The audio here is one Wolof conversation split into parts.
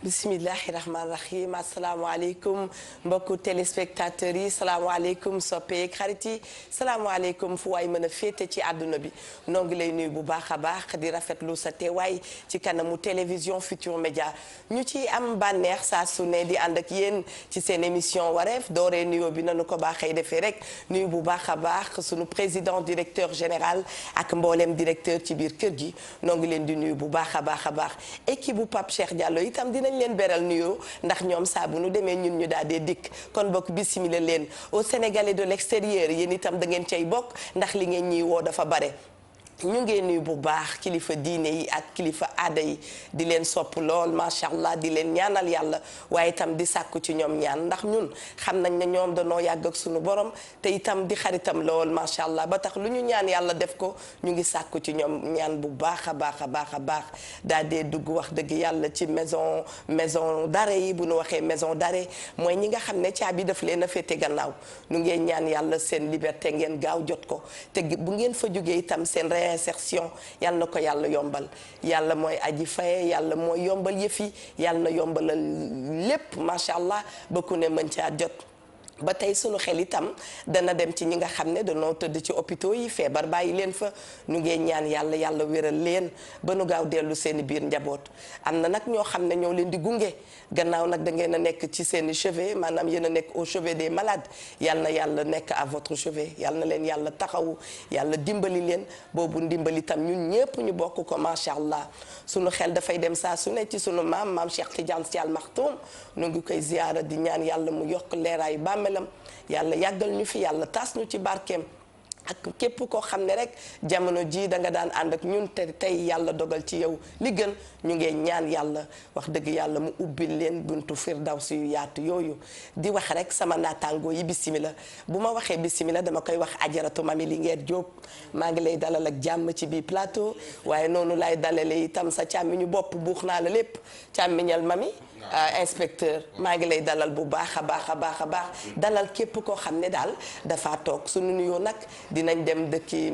bismillahi rahmaani rahim asalaamaaleykum mbokku téléspectateurs yi salaamaaleykum soppeek xarit yi salaamaaleykum fu waay mën a féete ci àdduna bi noo ngi lay nuyu bu baax a baax di rafetlu sa teewaay ci kanamu télévision Futur Média ñu ci am bànneex saa su ne di ànd ak yéen ci seen émission wareef dooree nuyoo bi nanu ko baaxee defee rek nuyu bu baax a baax sunu président directeur général ak mboolem directeur ci biir kër gi noo ngi leen di nuyu bu baax a baax a baax équipe bu Pape Cheikh Diallo itam dinañ leen beral nuyoo ndax ñoom saa bu nu demee ñun ñu daal di dikk kon bokk bismillah leen au Sénégalais de l'extérieur yéen itam da ngeen cay bokk ndax li ngeen ñuy woo dafa bare. ñu ngi nuyu bu baax kilifa diine yi ak kilifa aada yi di leen sopp lool macha allah di leen ñaanal yàlla waaye itam di sàkku ci ñoom ñaan ndax ñun xam nañ ne ñoom danoo yàgg ak suñu borom te itam di xaritam lool macha allah ba tax lu ñu ñaan yàlla def ko ñu ngi sàkku ci ñoom ñaan bu baax a baax a baax a baax daal dee dugg wax dëgg yàlla ci maison d'arrêt yi bu nu waxee maison d'arrêt mooy ñi nga xam ne caabi daf leen a féete gannaaw nu ngeen ñaan yàlla seen liberté ngeen gaaw jot ko te bu ngeen fa jógee itam seen insertion yàlla na ko yàlla yombal yàlla mooy aji faye yàlla mooy yombal yëf yi yàlla na yombalal lépp macha allah ba ku ne mën caa jot ba tey sunu xel itam dana dem ci ñi nga xam ne danoo tëdd ci hôpitaux yi feebar bàyyi leen fa nu ngeen ñaan yàlla yàlla wéral leen ba nu gaaw dellu seeni biir njaboot am na nag ñoo xam ne ñoo leen di gunge gannaaw nag da ngeen a nekk ci seeni chevet maanaam yéen a nekk au chevet des malades yàlla na yàlla nekk à votre chevet yàlla na leen yàlla taxawu yàlla dimbali leen boobu ndimbali itam ñun ñépp ñu bokk ko macha allah sunu xel dafay dem saa su ne ci sunu maam Cheikh Tidiane Sy Al Maktoum nu ngi koy ziyaara di ñaan yàlla mu yokk leeraayu bàmmeelam yàlla yàggal ñu fi yàlla taas ñu ci barkeem ak képp koo xam ne rek jamono ji da nga daan ànd ak ñun te tey yàlla dogal ci yow li gën ñu ngeen ñaan yàlla wax dëgg yàlla mu ubbil leen buntu firdawsi yu yaatu yooyu di wax rek sama naataangoo yi bisimila bu ma waxee bisimila dama koy wax ajaratu Mami Linguère Diop maa ngi lay dalal ak jàmm ci biir plateau waaye noonu lay dalale itam sa càmmiñu bopp buux naa la lépp càmmiñal Mami inspecteur maa ngi lay dalal bu baax a baax a baax a baax dalal képp koo xam ne daal dafa toog suñu nuyoo nag dinañ dem dëkki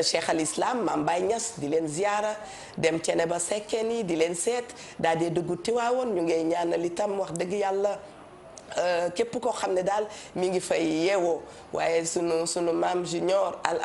Cheikh al Islam Maam Baye Niass di leen ziyaara dem cene ba sekkeen yi di leen seet daal di dugg Tiwaawoon ñu ngay ñaanal itam wax dëgg yàlla képp koo xam ne daal mi ngi fay yeewoo waaye sunu maam junior al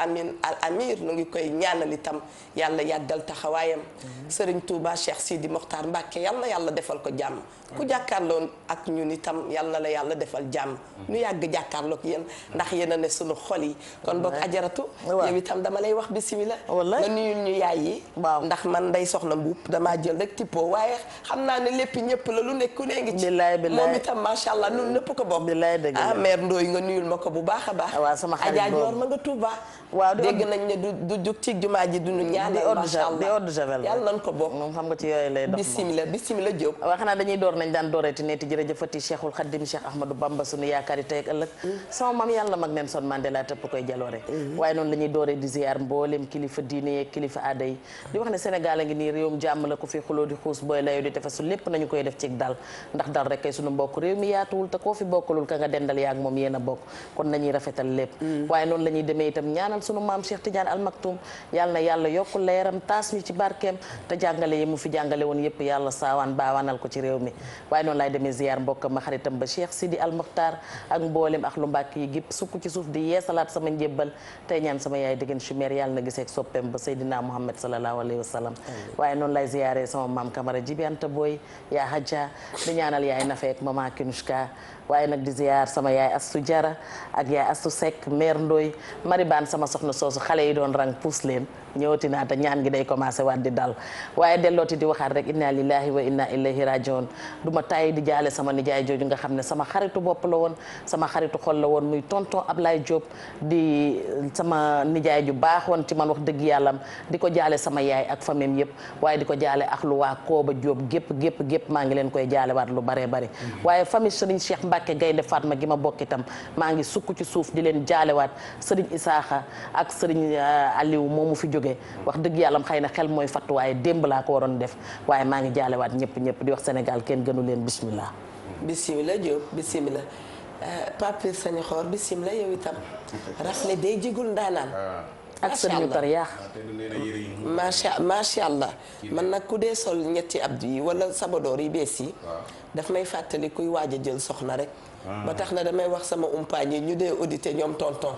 amir nu ngi koy ñaanal itam yàlla yàggal taxawaayam Serigne Touba Cheikh Sidi Mokhtar Mbacke yal na yàlla defal ko jàmm ku jàkkaarloo ak ñun itam yal na la yàlla defal jàmm ñu yàgg jàkkaarloo ak yéen ndax yéen a ne sunu xol yi kon boog ajaratu yow itam dama lay wax bismillah nga nuyul ñu yaay yi ndax man Ndeye Soxna Mbuub damaa jël rek tippoo waaye xam naa ne lépp ñëpp la lu nekk ku ne ngi ci moom itam macha allah nun nëpp ko bokk ah mère Ndoye nga nuyul ma ko bu baax a baax waaw sama xarit Adja Dior ma nga Touba waaw dégg nañ ne du jug ci jumaa ji duñu ñaanal macha allah di eau de javel yàlla nañ ko bokk moom xam nga ci yooyu lay dox bismillah Diop waaw xanaa dañuy door nañ daan dooreeti neeti jërëjëfati Cheikhul Khadim Cheikh Ahmadou Bamba sunu yaakaar yi tey ak ëllëg sama maam yàlla mag Nelson Mandela tëpp koy jaloore waaye noonu la ñuy dooree di ziar mboolem kilifa diine yeeg kilifa aada yi di wax ne Sénégal a ngi nii réewum jàmm la ko fi xuloo di xuus booy layo di tefesu lépp nañu koy def ci dal ndax dal rek kay sunu mbokk réew mi yaatuwul te koo fi bokkalul ka nga dendal yaag moom yéen a bokk kon nañuy rafetal lépp waaye noonu la ñuy demee itam ñaanal sunu maam Cheikh Tidiane Al Maktoum yàlla na yàlla yokk leeram taas ñu ci barkeem te jàngale yi mu fi jàngale woon yëpp yàlla saawaan baawaanal ko ci réew mi waaye noonu laay demee ziar mbokkam ma xaritam ba Cheikh Sidi Al Mokhtar ak mboolem ak lu mbàkk yi gépp sukk ci suuf di yeesalaat sama njébbal tey ñaan sama yaay dëggeen chumère yàlla na giseek soppeem ba Seydina Muhammad sallallahu alayhi wa sallam waaye noonu lay ziaree sama maam Camara Jibianta Boy yaa Hadja di ñaanal yaay Nafeek mama Kinushka waaye nag di ziar sama yaay Astu Jara ak yaay Astu Seck mère Ndoy mari baan sama soxna soosu xale yi doon rang puus leen ñëwati naa te ñaan gi day commencé waat di dal waaye dellooti di waxaat rek inna lillahi wa inna ilayhi rajiun du ma tàyyi di jaale sama nijaay jooju nga xam ne sama xaritu bopp la woon sama xaritu xol la woon muy tonton Ablaye Diop di sama nijaay ju baax woon ci man wax dëgg yàllam di ko jaale sama yaay ak famem yëpp waaye di ko jaale ak lu waa Kooba Diop gépp maa ngi leen koy jaale waat lu bare bare waaye famille Serigne Cheikh Mbacke Gaynde Fatma gi ma bokk itam maa ngi sukk ci suuf di leen jaalewaat Serigne Isaaxa ak Serigne Aliou moomu fi jóge wax dëgg yàlla xëy na xel mooy fattu waaye démb laa ko waroon def waaye maa ngi jaalewaat ñëpp di wax Sénégal kenn gënu leen bismillah Diop bismillah Pape Sañu Xoor bismillah yow itam rafle day jigul ndaanaan ak sën ñu tar yaax. macha allah man nag ku dee sol ñetti abdu yi wala sabadoor yi bees yi. daf may fàttali kuy waaj a jël soxna rek. ba tax na damay wax sama umpaañ yi ñu dee audité ñoom tonton.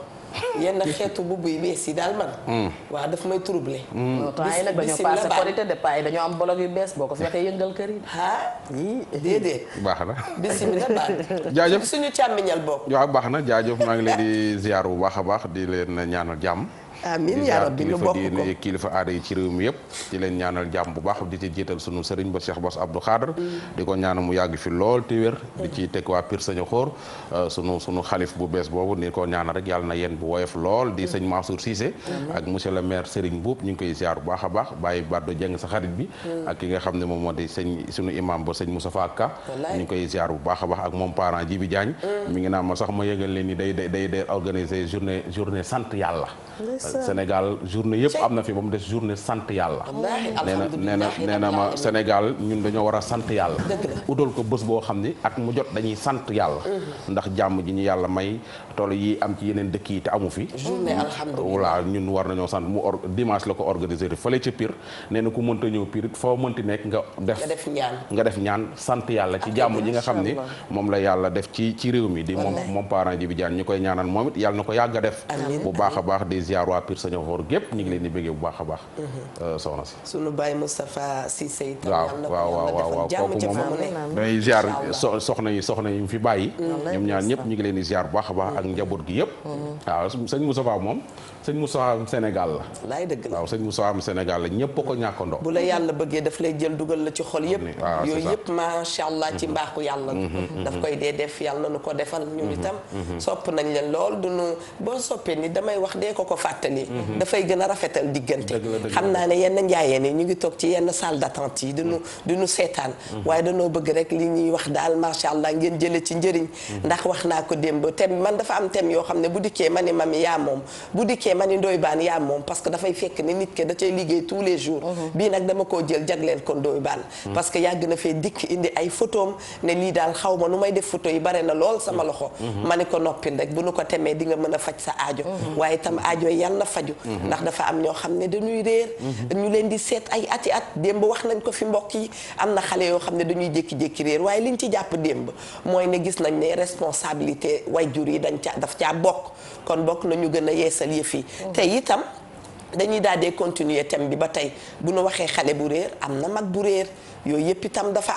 yenn xeetu bubb yi bees yi daal man. waaw daf may troublé. temps yi nag dañoo passé korité de paa yi dañoo am bolog yu bees boo ko fexee yëngal kër yi. déedéet. baax na. bisimilah baax jaajëf suñu càmmiñal bopp. waaw baax na jaajëf maa ngi leen di ziar bu baax a baax di leen ñaanal jàmm. amiin yaa rabbi ñu bokk ko di kilifa aada yi ci réew mi yëpp di leen ñaanal jàmm bu baax di ci jiital sunu sëriñ ba Cheikh Bass Abdou Khadre di ko ñaanal mu yàgg fi lool te wér di ci teg waa Pire Sañoxoor sunu xalif bu bees boobu ni ko ñaanal rek yàlla na yéen bu woyof lool di sëñ Mansour Cissé ak monsieur le maire Serigne Boub ñu ngi koy ziar bu baax a baax bàyyi Baddo Dieng sa xarit bi ak ki nga xam ne moom moo di sunu imam ba sëñ Moustapha Ka ñu ngi koy ziar bu baax a baax ak moom parent Jibi Diagne mi ngi naan ma sax ma yëgal leen ni day organiser journée sant yàlla Sénégal journée yëpp am na fi ba mu des journée sant yàlla nee na ma Sénégal ñun dañoo war a sant yàlla utal ko bés boo xam ni at mu jot dañuy sant yàlla ndax jàmm ji ñu yàlla may tool yi am ci yeneen dëkk yi te amu fi journée alhamdulilah voilà ñun war nañoo sant dimanche la ko organiser fële ca Pire nee na ku mënta ñëw Pire foo mënti nekk nga def ñaan sant yàlla ci jàmm ji nga xam ni moom la yàlla def ci réew mi di moom parent ji bi jaan ñu koy ñaanal moom it yàlla na ko yàgg a def bu baax a baax di ziar waa Pire Sañoxoor gépp ñu ngi leen di bëggee bu baax a baax soxna si sunu baay Moustapha Cissé itam waaw kooku moom day ziar soxna yi mu fi bàyyi ñoom ñaar ñëpp ñu ngi leen di ziar bu baax a baax ak njaboot gi yëpp waaw sëñ Moustapha moom sëñ Moustapha am Sénégal la laay dëgg la waaw sëñ Moustapha am Sénégal la ñëpp ko ñàkkandoo bu la yàlla bëggee daf lay jël dugal la ci xol yëpp yooyu yëpp macha allah ci mbaaxu yàlla daf koy dee def yàlla na nu ko defal ñun itam sopp nañ leen lool duñu boo soppee ni damay wax dee ko fàttali dafay gën a rafetal diggante xam naa ne yenn njaayeen yi ñu ngi toog ci yenn salle d'attente yi duñu seetaan waaye dañoo bëgg rek li ñuy wax daal macha allah ngeen jële ci njëriñ ndax wax naa ko démb thème man dafa am thème yoo xam ne bu dikkee ma ni mami yaa moom bu dikkee ma ni Ndoye Bane yaa moom parce que dafay fekk ne nit ke da cay liggéey tous les jours bii nag dama koo jël jagleel ko Ndoye Bane parce que yàgg na fee dikk indi ay photom ne lii daal xaw ma nu may def photo yi bare na lool sama loxo ma ni ko noppil rek bu nu ko temee di nga mën a faj sa aajo waaye itam aajo yàlla na faju ndax dafa am ñoo xam ne dañuy réer ñu leen di seet ay ati at démb wax nañ ko fi mbokk yi am na xale yoo xam ne dañuy jékki-jékki réer waaye liñ ci jàpp démb mooy ne gis nañ ne responsabilité wayjur yi daf caa bokk kon bokk nañu gën a yeesal yëf yi te itam dañuy daal di continuer thème bi ba tey bu nu waxee xale bu réer am na mag bu réer yooyu yëpp itam dafa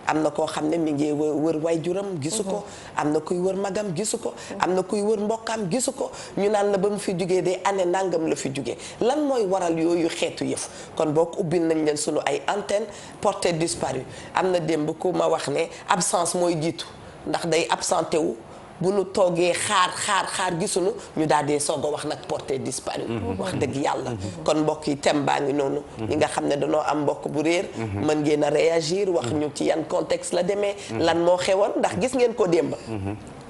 am na koo xam ne mi ngi wër wayjuram gisu ko am na kuy wër magam gisu ko am na kuy wër mbokkam gisu ko ñu naan la ba mu fi jugee de année nangam la fi jugee lan mooy waral yooyu xeetu yëf kon bokk ubbil nañ leen sunu ay antenne portée disparu am na démb ku ma wax ne absence mooy jiitu ndax day absenté wu bu nu toogee xaar gisuñu ñu daal di soog a wax nag porté disparu wax dëgg yàlla kon mbokk yi thème baa ngi noonu ñi nga xam ne dañoo am mbokk bu réer mën ngeen a réagir wax ñu ci yan contexte la demee lan moo xewoon ndax gis ngeen ko démb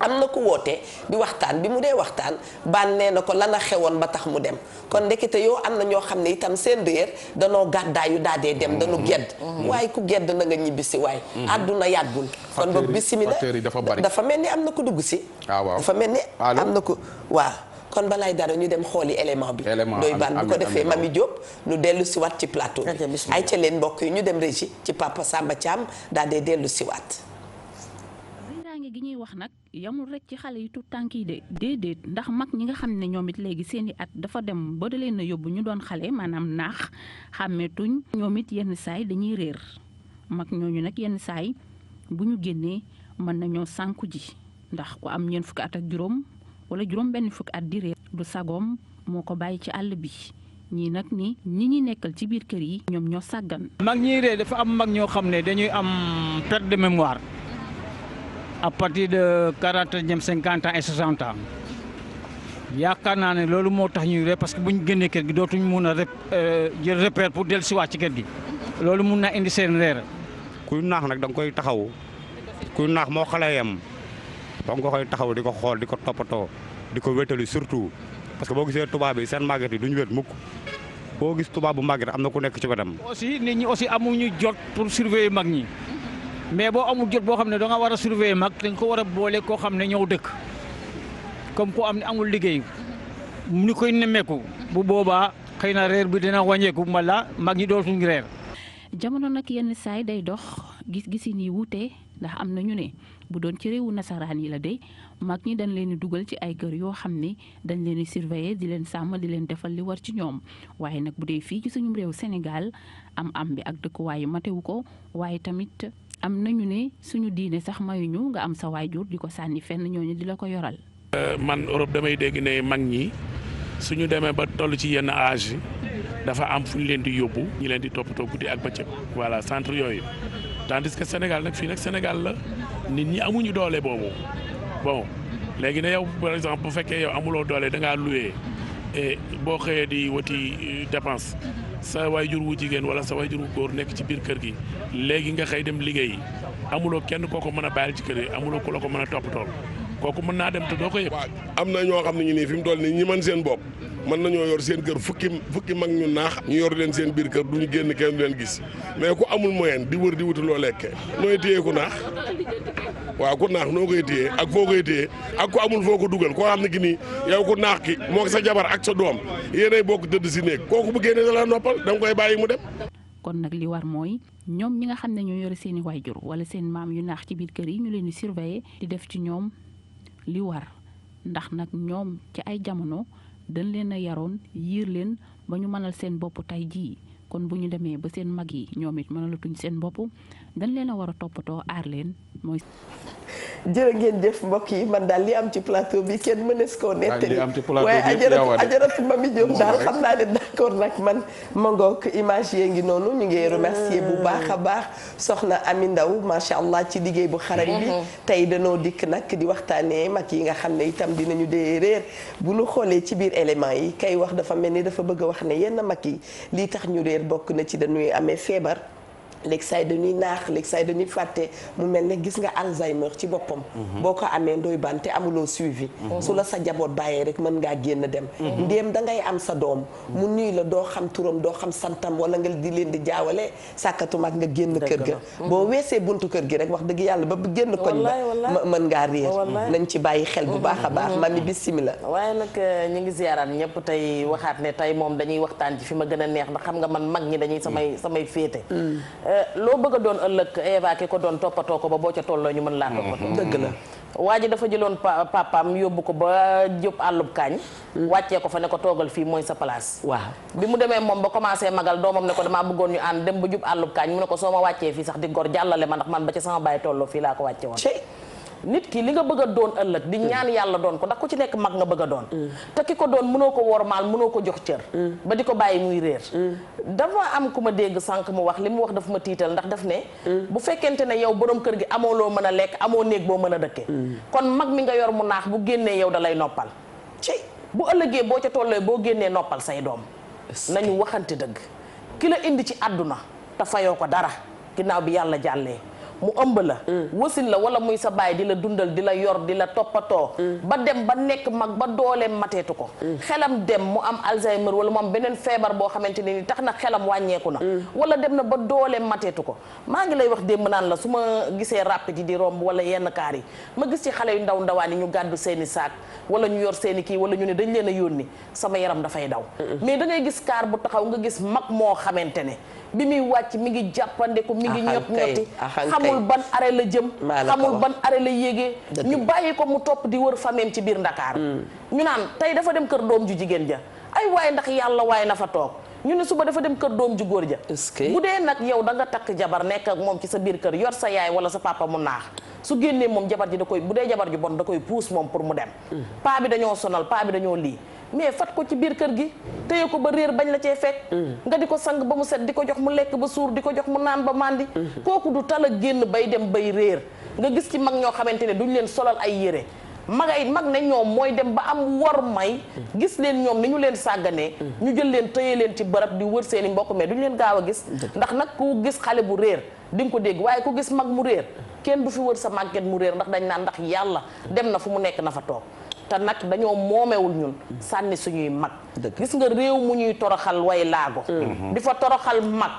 am na ku woote di waxtaan bi mu dee waxtaan Bane nee na ko lan a xewoon ba tax mu dem kon ndekete yow am na ñoo xam ne itam seen réer danoo gàddaayu daa dee dem dañu gedd waaye ku gedd na nga ñibbisi waay àdduna yàggul kon boog bisimila dafa mel ni am na ku dugg si dafa mel ni am na ko waaw kon balaay dara ñu dem xooli élément bi Ndoye Bane bu ko defee Mami Diop ñu dellu si waat ci plateau bi ay ca leen mbokk yi ñu dem régie ci Papa Samba Thiam daa dee dellu si waat gi ñuy wax nag yamul rek ci xale yi tout tànk yi de déedéet ndax mag ñi nga xam ne ñoom it léegi seeni at dafa dem ba da leen a yóbbu ñu doon xale maanaam naax xàmmeetuñ ñoom it yenn saay dañuy réer mag ñooñu nag yenn saay bu ñu génnee mën nañoo sànku ji ndax ku am ñeent fukki at ak juróom wala juróom benn fukki at di réer du sagoom moo ko bàyyi ci àll bi ñii nag ni ñi ñi nekkal ci biir kër yi ñoom ñoo sàggan. mag ñiy réer dafa am mag ñoo xam ne dañuy am perte de mémoire à partir de 40 jëm 50 ans et 60 ans yaakaar naa ne loolu moo tax ñuy réer parce que bu ñu génnee kër gi dootuñ mun a jël repère pour dellusiwaat ci kër gi loolu mun na indi seen réer. kuy naax nag da nga koy taxaw kuy naax moo xale yam da nga koy taxaw di ko xool di ko toppatoo di ko wétali surtout parce que boo gisee tubaab yi seen màgget yi duñu wét mukk boo gis tubaab bu màgget am na ku nekk ci wetam. aussi nit ñi aussi amuñu jot pour surveiller mag ñi. mais boo amul jot boo xam ne da nga war a surveiller mag da nga ko war a boole koo xam ne ñëw dëkk comme ko am ne amul liggéey mu ni koy nemmeeku bu boobaa xëy na reer bi dina wàññeeku mbala mag ñi dootuñu reer. jamono nag yenn saay day dox gis-gisi nii wuute ndax am na ñu ne bu doon ci réewu nasaraan yi la de mag ñi dañ leen di dugal ci ay kër yoo xam ne dañ leen di surveiller di leen sàmm di leen defal li war ci ñoom waaye nag bu dee fii ci suñu réew Sénégal am bi ak dëkkuwaayu matewu ko waaye tamit am nañu ne suñu diine sax mayuñu nga am sa waajur di ko sànni fenn ñooñu di la ko yoral. man Europe damay dégg ne mag ñi suñu demee ba toll ci yenn âge dafa am fu ñu leen di yóbbu ñi leen di toppatoo guddi ak bëccëg voilà centre yooyu tandis que Sénégal nag fii nag Sénégal la nit ñi amuñu doole boobu bon léegi ne yow par exemple bu fekkee yow amuloo doole da ngaa loué et boo xëyee di wuti dépense sa waajur wu jigéen wala sa waajur wu góor nekk ci biir kër gi léegi nga xëy dem liggéeyi amuloo kenn koo ko mën a bàyyil ci kër yi amuloo ku la ko mën a toppatool kooku mën naa dem te doo ko yëpp. am na ñoo xam ne ñu nii fi mu toll nii ñi mën seen bopp mën nañoo yor seen kër fukki mag ñu naax ñu yor leen seen biir kër duñu génn kenn du leen gis mais ku amul moyen di wër di wuti loo lekkee nooy téye ku naax waaw ku naax noo koy téye ak foo koy téye ak ku amul foo ko dugal koo xam ne ki nii yow ku naax ki moo sa jabar ak sa doom yéenay bokk tëdd si néeg kooku bu génnee da la noppal da nga koy bàyyi mu dem. kon nag li war mooy ñoom ñi nga xam ne ñoo yore seen i waajur wala seen maam yu naax ci biir kër yi ñu leen di surveiller di def ci ñoom li war ndax nag ñoom ci ay jamono dañ leen a yaroon yiir leen ba ñu mënal seen bopp tey jii kon bu ñu demee ba seen mag yi ñoom it mënalatuñ seen bopp dañ leen a war a toppatoo aar leen mooy. jërë ngeen jëf mbokk yi man daal li am ci plateau bi kenn mënees koo nettali waaye ajaratu Mami Diop daal xam naa ne d'accord nag man ma ngoog image yee ngi noonu ñu ngi remercier bu baax a baax soxna Ami Ndaw macha allah ci liggéey bu xarañ bi tey danoo dikk nag di waxtaanee mag yi nga xam ne itam dinañu dee réer bu ñu xoolee ci biir éléments yi kay wax dafa mel ni dafa bëgg a wax ne yenn mag yi lii tax ñu réer bokk na ci dañuy amee feebar léegi saay dañuy naax léegi saay dañuy fàtte mu mel ne gis nga Alzheimer ci boppam boo ko amee ndoy ban te amuloo suivi su la sa jaboot bàyyee rek mën ngaa génn dem ndéem da ngay am sa doom mu nuy la doo xam turam doo xam santam wala nga di leen di jaawale sàkkatumaak nga génn kër ga boo weesee buntu kër gi rek wax dëgg yàlla ba génn koñ ba mën ngaa réer nañ ci bàyyi xel bu baax a baax Mami bismillah. waaye nag ñu ngi ziaraat ñëpp tey waxaat ne tey moom dañuy waxtaan ci fi ma gën a neex ndax xam nga man mag ñi dañuy samay féete loo bëgg a doon ëllëg évacué ko doon toppatoo ko ba boo ca tolloo ñu mën laa toppatoo. dëgg la waa ji dafa jëloon papaam yóbbu ko ba jub àllub kaañ wàccee ko fa ne ko toogal fii mooy sa place. waaw bi mu demee moom ba commencé magal doomam ne ko damaa bëggoon ñu ànd dem ba jub àllub kaañ mu ne ko soo ma wàccee fii sax di gor jàllale ma ndax man ba ci sama baay tolloo fii laa ko wàcce woon. nit ki li nga bëgg a doon ëllëg di ñaan yàlla doon ko ndax ku ci nekk mag nga bëgg a doon te ki ko doon mënoo ko wormaal mënoo ko jox cër ba di ko bàyyi muy réer dafa am ku ma dégg sànq mu wax li mu wax dafa ma tiital ndax daf ne bu fekkente ne yow borom kër gi amoo loo mën a lekk amoo néeg boo mën a dëkke kon mag mi nga yor mu naax bu génnee yow da lay noppal ci bu ëllëgee boo ca tollee boo génnee noppal say doom nañu waxante dëgg ki la indi ci àdduna te fayoo ko dara ginnaaw bi yàlla jàllee mu ëmb la wasin la wala muy sa baay di la dundal di la yor di la toppatoo ba dem ba nekk mag ba dooleem mateetu ko xelam dem mu am Alzheimer wala mu am beneen feebar boo xamante ne ni tax na xelam wàññeeku na wala dem na ba dooleem mateetu ko maa ngi lay wax démb naan la su ma gisee rapide yi di romb wala yenn kaar yi ma gis ci xale yu ndaw ndawaan yi ñu gàddu seeni saak wala ñu yor seeni kii wala ñu ne dañ leen a yónni sama yaram dafay daw mais da ngay gis kaar bu taxaw nga gis mag moo xamante ne bi muy wàcc mi ngi jàppandeku mi ngi ñot ñoti xamul ban arrêt la jëm xamul ban arrêt la yéegee ñu bàyyi ko mu topp di wër fameem ci biir Ndakaar ñu naan tey dafa dem kër doom ju jigéen ja ay waaye ndax yàlla waaye na fa toog ñu ne suba dafa dem kër doom ju góor ja bu dee nag yow da nga takk jabar nekk ak moom ci sa biir kër yor sa yaay wala sa papa mu naax su génnee moom jabar ji da koy bu dee jabar ju bon da koy puus moom pour mu dem paa bi dañoo sonal paa bi dañoo lii mais fat ko ci biir kër gi téye ko ba réer bañ la cee fekk nga di ko sang ba mu set di ko jox mu lekk ba suur di ko jox mu naan ba màndi kooku du tala génn bay dem bay réer nga gis ci mag ñoo xamante ne duñ leen solal ay yére mag ne ñoom mooy dem ba am war may gis leen ñoom ni ñu leen sàgganee ñu jël leen tëye leen ci barab di wër seeni mbokk mais duñ leen gaaw a gis ndax nag ku gis xale bu réer di nga ko dégg waaye ku gis mag mu réer kenn du fi wër sa màgget mu réer ndax dañ naan ndax yàlla dem na fu mu nekk na fa toog te nag dañoo moomewul ñun sànni suñuy mag gis nga réew mu ñuy toroxal way laago di fa toroxal mag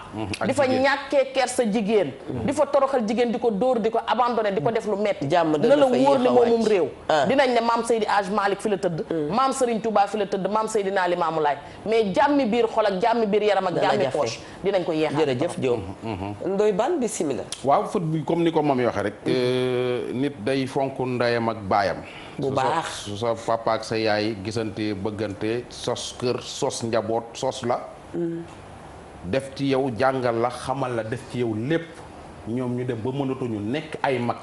di fa ñàkkee kersa jigéen di fa toroxal jigéen di ko dóor di ko abandonné di ko def lu metti na la wóor ni moomum réew dinañ ne maam Seydi Hadj Malick fi la tëdd maam Serigne Touba fi la tëdd maam Seydina Limamou Laye mais jàmmi biir xol ak jàmmi biir yaram ak jàmmi poche dinañ ko yeexal jërëjëf Diop Ndoye Bane bismillah waaw fët bi comme ni ko moom waxee rek nit day fonk ndeyam ak baayam bu baax su sa papa ak sa yaay gisante bëggante sos kër sos njaboot sos la def ci yow jàngal la xamal la def ci yow lépp ñoom ñu dem ba mënatuñu nekk ay mag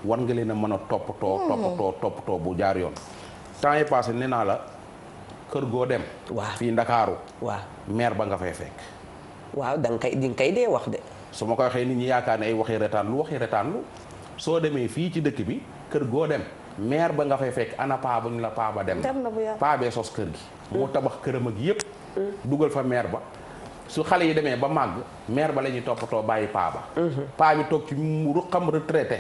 war nga leen a mën a toppatoo bu jaar yoon temps yi passé nee naa la kër goo dem fii Ndakaaru maire ba nga fay fekk waaw di nga koy dee wax de su ma ko waxee nit ñi yaakaar ne ay waxi retaan lu soo demee fii ci dëkk bi kër goo dem maire ba nga fay fekk ana paa ba ñu la paa ba dem na paa bee sos kër gi moo tabax këram ak yëpp dugal fa maire ba su xale yi demee ba màgg maire ba la ñuy toppatoo bàyyi paa ba paa bi toog ci mu ruqam retraité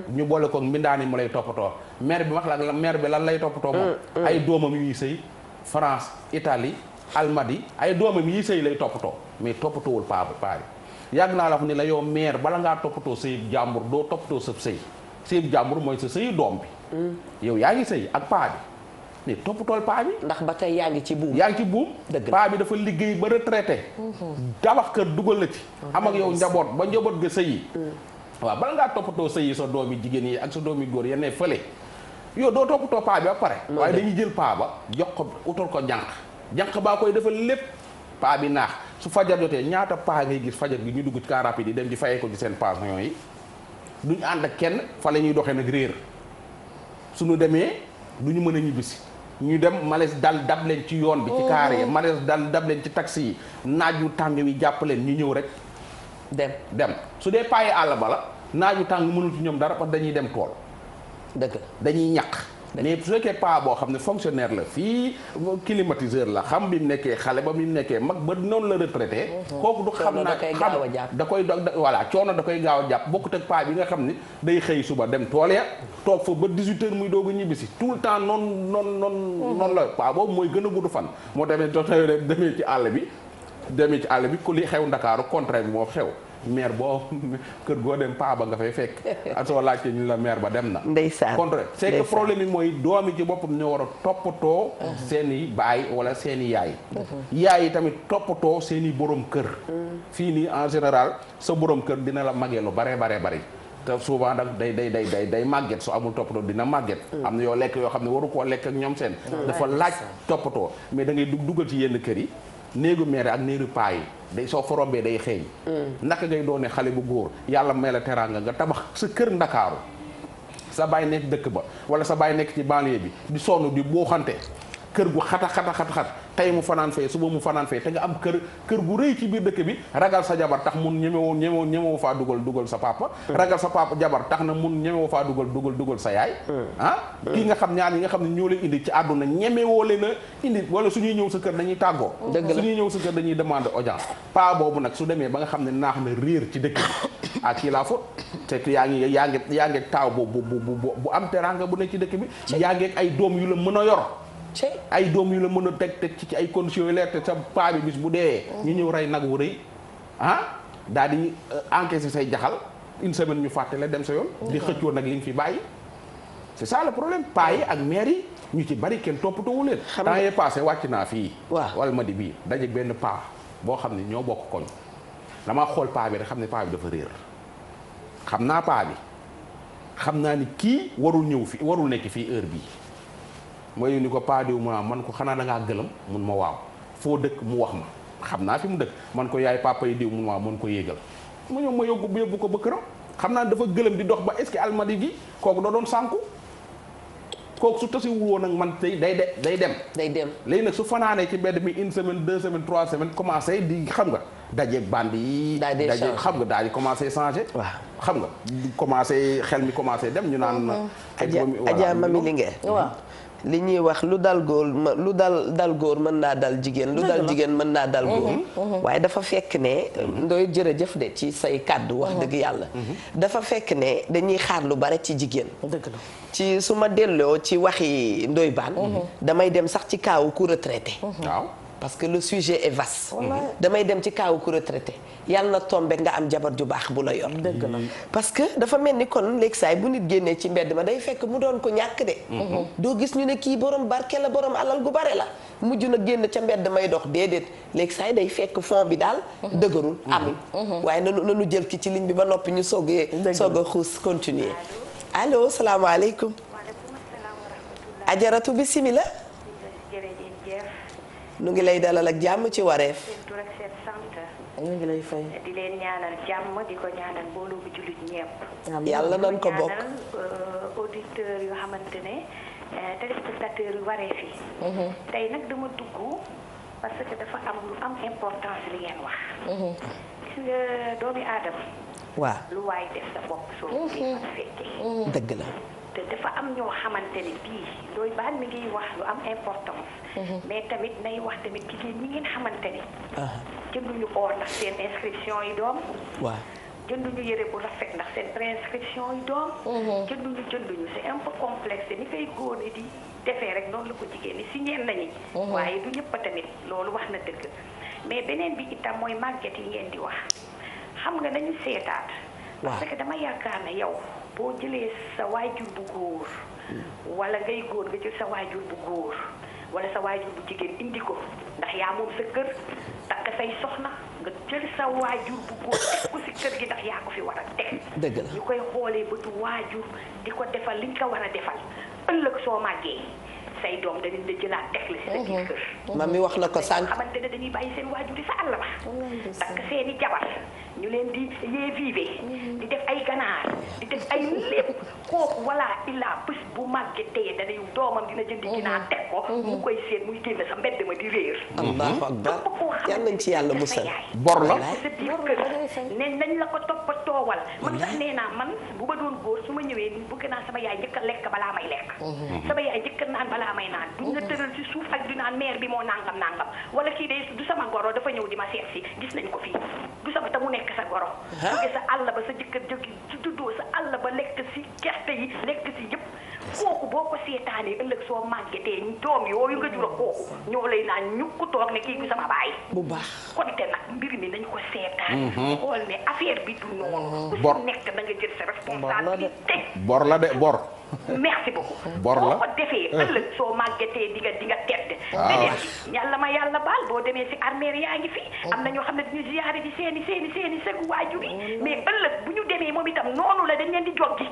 ñu boole ko mbindaani mu lay toppatoo maire bi wax la maire bi lan lay toppatoo moom ay doomam yuy sëy France Italie Almadi ay doomam yi sëy lay toppatoo mais toppatoowul paa bi yàgg naa la wax ni la yow maire bala ngaa toppatoo sëyib jàmbur doo toppatoo sëb sëyib jàmbur mooy sa sëyu doom bi yow yaa ngi sëy ak paa bi mais toppatool paa bi ndax ba tey yaa ngi ci buum dëgg paa bi dafa liggéey ba retraité tabax kër dugal la ci am ak yow njaboot ba njaboot ga sëyi waaw bala ngaa toppatoo sëyi sa doomi jigéen yi ak sa doomi góor yenn fële yow doo toppatoo paa bi ba pare waaye dañuy jël paa ba jox ko utal ko jànq baa koy defal lépp paa bi naax su fajar jotee ñaata paa ngay gis fajar gi ñu dugg ci car rapide yi dem di fayee ko ci seen pension yi duñ ànd ak kenn fa la ñuy doxee nag réer suñu demee duñu mën a ñibbisi ñu dem malaise dal dab leen ci yoon bi ci kaar yi malaise dal dab leen ci taxi yi naaju tàng wi jàpp leen ñu ñëw rek dem su dee paayi àll ba la naaju tàng mënul ci ñoom dara parce que dañuy dem tool dëgg dañuy ñaq mais su fekkee paa boo xam ne fonctionnaire la fii climatiseur la xam bi mu nekkee xale ba mu nekkee mag ba noonu la retraité kooku du xam naa da koy voilà coono da koy gaaw a jàpp bokkut ak paa bi nga xam ni day xëy suba dem tool ya toog fa ba 18 heures muy doog a ñibbisi tout le temps noonu la paa boobu mooy gën a gudd fan moo tamit demee ci àll bi ku li xew Ndakaaru contraire bi moo xew maire boo kër goo dem paa ba nga fay fekk soo laajte ñu la maire ba dem na ndeysaan contraire c'est que problème yi mooy doom yi ci boppam ñoo war a toppatoo seen i baay wala seen i yaay yi tamit toppatoo seen i borom kër fii nii en général sa borom kër dina la magee lu bare te souvent nag day màgget su amul toppatoo dina màgget am na yoo lekk yoo xam ne waru koo lekk ak ñoom seen dafa laaj toppatoo mais da ngay dugal ci yenn kër yi néegu maire ak néegu paa yi day soo forombee day xeeñ naka ngay doone xale bu góor yàlla may la teraanga nga tabax sa kër Ndakaaru sa baay nekk dëkk ba wala sa baay nekk ci banlieue bi di sonn di booxante kër gu xat tey mu fanaan fee suba mu fanaan fee te nga am kër gu rëy ci biir dëkk bi ragal sa jabar tax mun ñemewoo faa dugal sa papa ragal sa papa jabar tax na mun ñemewoo faa dugal sa yaay kii nga xam ñaar yi nga xam ne ñoo leen indi ci àdduna ñemewoo leen a indi wala suñuy ñëw sa kër dañuy tàggoo suñuy ñëw sa kër dañuy demander audience pa boobu nag su demee ba nga xam ne naax na réer ci dëkk bi ak kii laa faute c'est que yaa ngi taaw bu am teraanga bu ne ci dëkk bi yaa ngi ay doom yu la mën a yor ay doom yu la mën a teg ci ay conditions yu leer te sa paa bi bis bu dee ñu ñëw rey nag wu rëy daal di encaisser say jaxal une semaine ñu fàtte la dem sa yoon di xëccoo nag li nga fi bàyyi c'est ça le problème paa yi ak maire yi ñu ci bari kenn toppatoowu leen temps yee passé wàcc naa fii wala ma di bii daje benn paa boo xam ne ñoo bokk koñ damaa xool paa bi rek xam ne paa bi dafa réer xam naa paa bi xam naa ni kii warul nekk fii heure bii mooy ni ko paa diw man ko xanaa da ngaa gëlëm mun ma waaw foo dëkk mu wax ma xam naa fi mu dëkk man ko yaay papa yi diw mun ma mën ko yéegal ma ñëw ma yóbbu ko ba këram xam naa dafa gëlëm di dox ba est-ce que almadi gi kooku da doon sànku kooku su tasiwul woon ak man tey day dem léegi nag su fanaanee ci mbedd mi une semaine 2 semaines 3 semaines commencé di xam nga dajeeg bandi yi dajeeg xam nga daal di commencé changé xam nga commencé xel mi commencé dem ñu naan Adja Mami Linguère waaw li ñuy wax lu dal góor mën naa dal jigéen lu dal jigéen mën naa dal góor waaye dafa fekk ne Ndoye jërëjëf de ci say kàddu wax dëgg yàlla dafa fekk ne dañuy xaar lu bare ci jigéen ci su ma delloo ci waxi Ndoye Bane damay dem sax ci kaawu ku retraité waaw parce que le sujet est vaste damay dem ci kaawu ku retraité yàlla na tombe nga am jabar ju baax bu la yor dëgg la parce que dafa mel ni kon léegi saay bu nit génnee ci mbedd ma day fekk mu doon ko ñàkk de doo gis ñu ne kii borom barke la borom alal gu bare la mujj na génn ca mbedd may dox déedéet léegi saay day fekk fond bi daal dëgërul amul waaye nanu jël ki ci ligne bi ba noppi ñu soog a xuus continuer allo salaamaaleykum ajaratu bismillah nu ngi lay dalal ak jàmm ci wareef ñu ngi lay fay di leen ñaanal jàmm di ko ñaanal mbooloo bu jullit ñëpp yàlla nan ko bokk auditeur yu xamante ne téléspectateur yu wareef yi tey nag dama dugg parce que dafa am lu am importance li ngeen wax gis nga doomi aadama waaw lu waay def sa bopp soo ko fekkee dëgg la te dafa am ñoo xamante ne bii Ndoye Bane mi ngi wax lu am importance mais tamit nay wax tamit jigéen ñi ngeen xamante ne jënduñu or ndax seen inscription yi doom waaw jënduñu yëre bu rafet ndax seen préinscription yi doom jënduñu c'est un peu complexe ni koy góor ni di defee rek noonu la ko jigéen ñi si ñeen nañi waaye du ñëpp tamit loolu wax na dëgg mais beneen bi itam mooy màgget yi ngeen di wax xam nga nañu seetaat parce que dama yaakaar ne yow boo jëlee sa waajur bu góor wala ngay góor nga jël sa waajur bu góor wala sa waajur bu jigéen indi ko ndax yaa moom sa kër takk say soxna nga jël sa waajur bu góor teg ko si kër gi ndax yaa ko fi war a teg dëgg la ñu koy xoolee bëtu waajur di ko defal liñ ko war a defal ëllëg soo màggee say doom dañu la jëlaat teg la si sa biir kër ma mi wax na ko sànq xamante ne dañuy bàyyi seen waajur yi sa àll ba takk seeni jabar ñu leen di yee vive di def ay ganaar di def ay lépp kooku walla illaa bés bu màggetee dañuy doomam dina jëndi ginaar teg ko mu koy seet muy génn sa mbedd ma di réer allahu akbar yal nañ ci yàlla musal bor la sa biir kër ne nañ la ko toppatoowal man sax nee naa man bu ma doon góor su ma ñëwee bëgg naa sama yaay njëkk a lekk balaa may lekk sama yaay njëkk a naan balaa may naan duñ la tëral ci suuf ak di naan mère bi moo nangam wala kii de du sama goro dafa ñëw di ma seet si gis nañ ko fii du sama te mu nekk sa goro jóge sa àll ba sa jëkkër jóge ci juddoo sa àll ba lekk si gerte yi lekk si yëpp kooku boo ko seetaanee ëllëg soo màggetee doom yooyu nga jura kooku ñoo lay naan ñu ko toog ne kii du sama baay bu baax kon te nag mbir mi nañ ko seetaan xool ne affaire bi du noonu bor ku nekk da nga jël sa responsabilité bor la de bor merci beaucoup bor la boo ko defee ëllëg soo màggetee di nga tedd beneen bi yàlla ma yàlla baal boo demee si armeer yaa ngi fi am na ñoo xam ne dañu ziyaare di seeni sëgu waajur yi mais ëllëg bu ñu demee moom itam noonu la dañ leen di joggi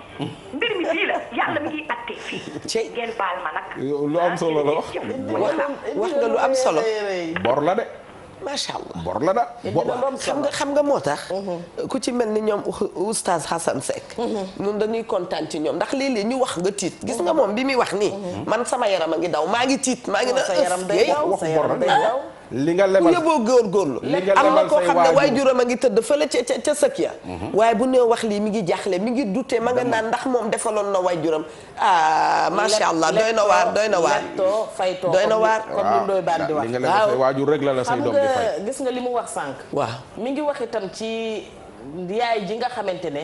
mbir mi fii la yàlla mi ngi attee fii ngeen baal ma nag lu am solo la wax nga lu am solo bor la de macha allah bor la da xam nga moo tax ku ci mel ni ñoom oustaz Hassan Seck ñun dañuy kontaan ci ñoom ndax léeg-léeg ñu wax nga tiit gis nga moom bi muy wax nii man sama yaram a ngi daw maa ngi tiit maa ngi na sa yaram day daw sa yaram day daw li nga lebal ku yóbboo góorgóorlu am na koo xam ne waajuram a ngi tëdd fële ca sëkk ya waaye bu nee wax lii mi ngi jaaxle mi ngi dute ma nga naan ndax moom defaloon na waajuram macha allah doy na waar doy na waar doy na waar comme li Ndoye Bane di wax li nga lebal say waajur rek la say doom di fay gis nga li mu wax sànq waaw mi ngi wax itam ci yaay ji nga xamante ne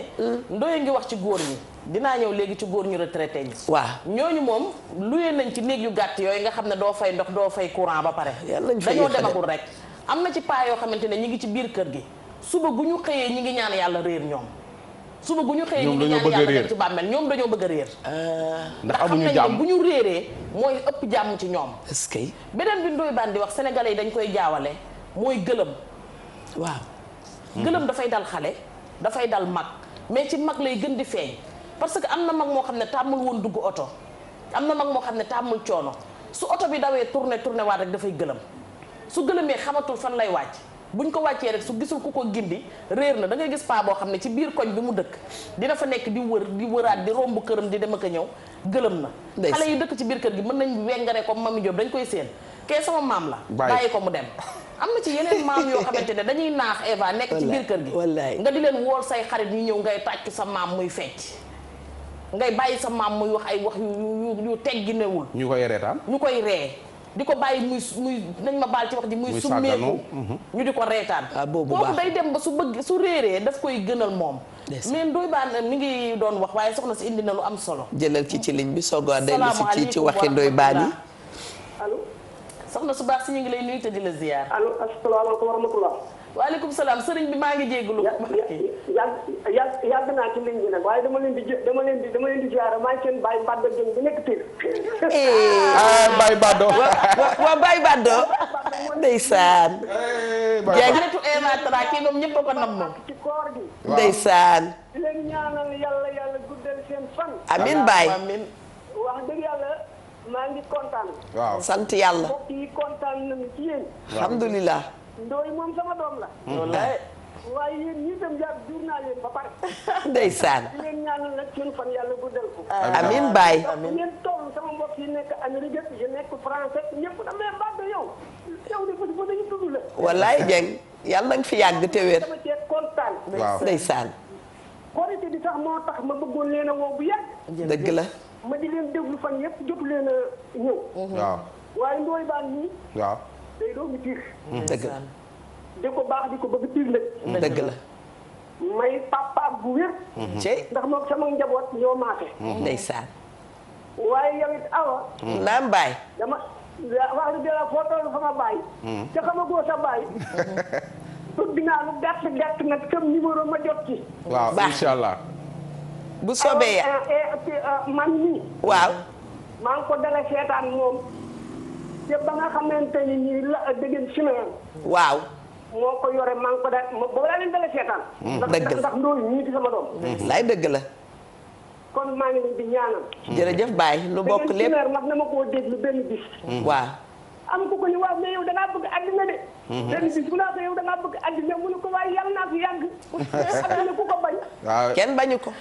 Ndoye ngi wax ci góor ñi dinaa ñëw léegi ci góor ñu retraité ñi waaw ñooñu moom luyee nañ ci néeg yu gàtt yooyu nga xam ne doo fay ndox doo fay courant ba pare dañoo demagul rek am na ci paa yoo xamante ne ñi ngi ci biir kër gi suba gu ñu xëyee ñi ngi ñaan yàlla réer ñoom suba gu ñu xëyee ñi ngi ñaan yàlla dem ci bàmmeel ñoom dañoo bëgg a réer ndax amuñu jàmm bu ñu réeree mooy ëpp jàmm ci ñoom est-ce que beneen bi Ndoye Bane di wax sénégalais yi dañ koy jaawale mooy gëlëm waaw gëlëm dafay dal xale dafay dal mag mais ci mag lay gën di feeñ parce que am na mag moo xam ne tàmmul woon dugg oto am na mag moo xam ne tàmmul coono su oto bi dawee tourné waat rek dafay gëlëm su gëlëmee xamatul fan lay wàcc buñ ko wàccee rek su gisul ku ko gindi réer na da ngay gis paa boo xam ne ci biir koñ bi mu dëkk dina fa nekk di wëraat di romb këram di dem ak a ñëw gëlëm na xale yi dëkk ci biir kër gi mën nañ wengare comme Mami Diop dañ koy séen kee sama maam la bàyyi ko mu dem am na ci yeneen maam yoo xamante ne dañuy naax Eva nekk ci biir kër gi nga di leen wool say xarit ñu ñëw ngay tàccu sa maam muy fecc ngay bàyyi sa maam muy wax ay wax yu tegginewul ñu koy reetaan. ñu koy ree di ko bàyyi muy nañ ma baal ci wax ji muy summeeku ñu di ko reetaan kooku day dem ba su réeree daf koy gënal moom mais Ndoye Bane mi ngi doon wax waaye soxna si indi na lu am solo jëlal ci ligne bi soog a dellu si ci waxi Ndoye Bane yi allo soxna su baax si ñu ngi lay nuyu te di la ziar allo asalaamaaleykum wa rahmatulah waaleykum salaam sëriñ bi maa ngi jégalu yàgg naa ci ligne bi nag waaye dama leen di ziar maa ngi seen Baye Baddo Dieng bu nekk Pire Baye Baddo waa Baye Baddo ndeysaan xaritu Eva Tra kii moom ñëpp a ko nam moom ci koor gi ndeysaan di leen ñaanal yàlla guddal seen fan amin Baye wax dëgg yàlla maa ngi kontaan waaw sant yàlla mbokk yi kontaan nañu ci yéen alhamdulilah Ndoye moom sama doom la wallaay waaye yéen ñii tam jàpp jur naa leen ba pare ndeysaan di leen ñaanal nag seen fan yàlla guddal ko amin Baye ngeen toll sama mbokk yi nekk Amérique yi nekk français ñëpp da mais Baddo yow de fa dañu tudd la wallaay Dieng yàlla na nga fi yàgg te wér dama cee kontaan ndeysaan korité bi sax moo tax ma bëggoon leen a woo bu yàgg dëgg la ma di leen déglu fan yëpp jotu leen a ñëw waaw waaye Ndoye Bane nii waaw day doomu Pire dëgg la di ko baax di ko bëgg Pire la dëgg la may papa bu wér ndax moom sama njaboot ñoo maase ndeysaan waaye yow it awa naam Baye dama wax dëgg yàlla foo toll sama baay te xamagoo sa baay bëgg naa lu gàtt nag sam numéro ma jot ci waaw incha allah bu soobee man nii waaw maa ngi ko dala seetaan moom te ba nga xamante ni nii la dëggeen siméen waaw moo ko yore maa ngi ko da boobu laa leen dala seetaan ndax Ndoye ñii di sama doom lay dëgg la kon maa ngi leen di ñaanal jërëjëf Baye lu bokk lépp mag na ma koo déglu benn bis waaw am ko ni waaw mais yow da ngaa bëgg àddina de benn bis bu naa ko yow da ngaa bëgg àddina mu ne ko waaye yàlla naa fi yàgg àddina ku ko bañ kenn bañu ko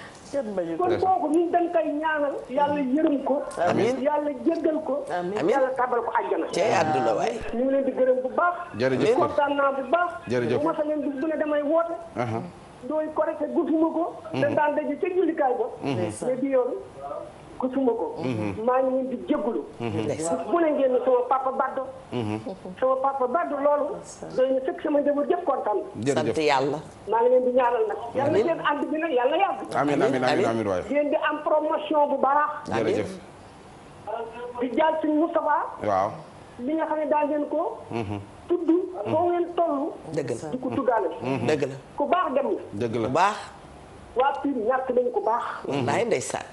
kon kooku ñun dañ koy ñaanal yàlla yërëm ko amiin yàlla jéggal ko amiin yàlla tabal ko àjjana cee àdduna waaye ñu ngi leen di gërëm bu baax jërëjëf kontaan naa bu baax jërëjëf bu ma sa leen bis bu ne damay woote Ndoye korite gusuma ko da daan daje ca jullikaay ba mais bi yoon gusuma ko maa ngi leen di jégalu bu ne ngeen sama papa Baddo sama papa Baddo loolu doy na fekk sama njaboot yëpp kontaan sant yàlla maa ngi leen di ñaanal nag yàlla seen ànd bi nag yàlla yàgg amiin waay ngeen di am promotion bu baax jërëjëf di jaal suñu Moustapha waaw li nga xam ne daa ngeen ko tudd foo ngeen toll dëgg la di ko tuddaale dëgg la ku baax dem na dëgg la baax waa Pire ñàkk nañu ko baax wallaay ndeysaan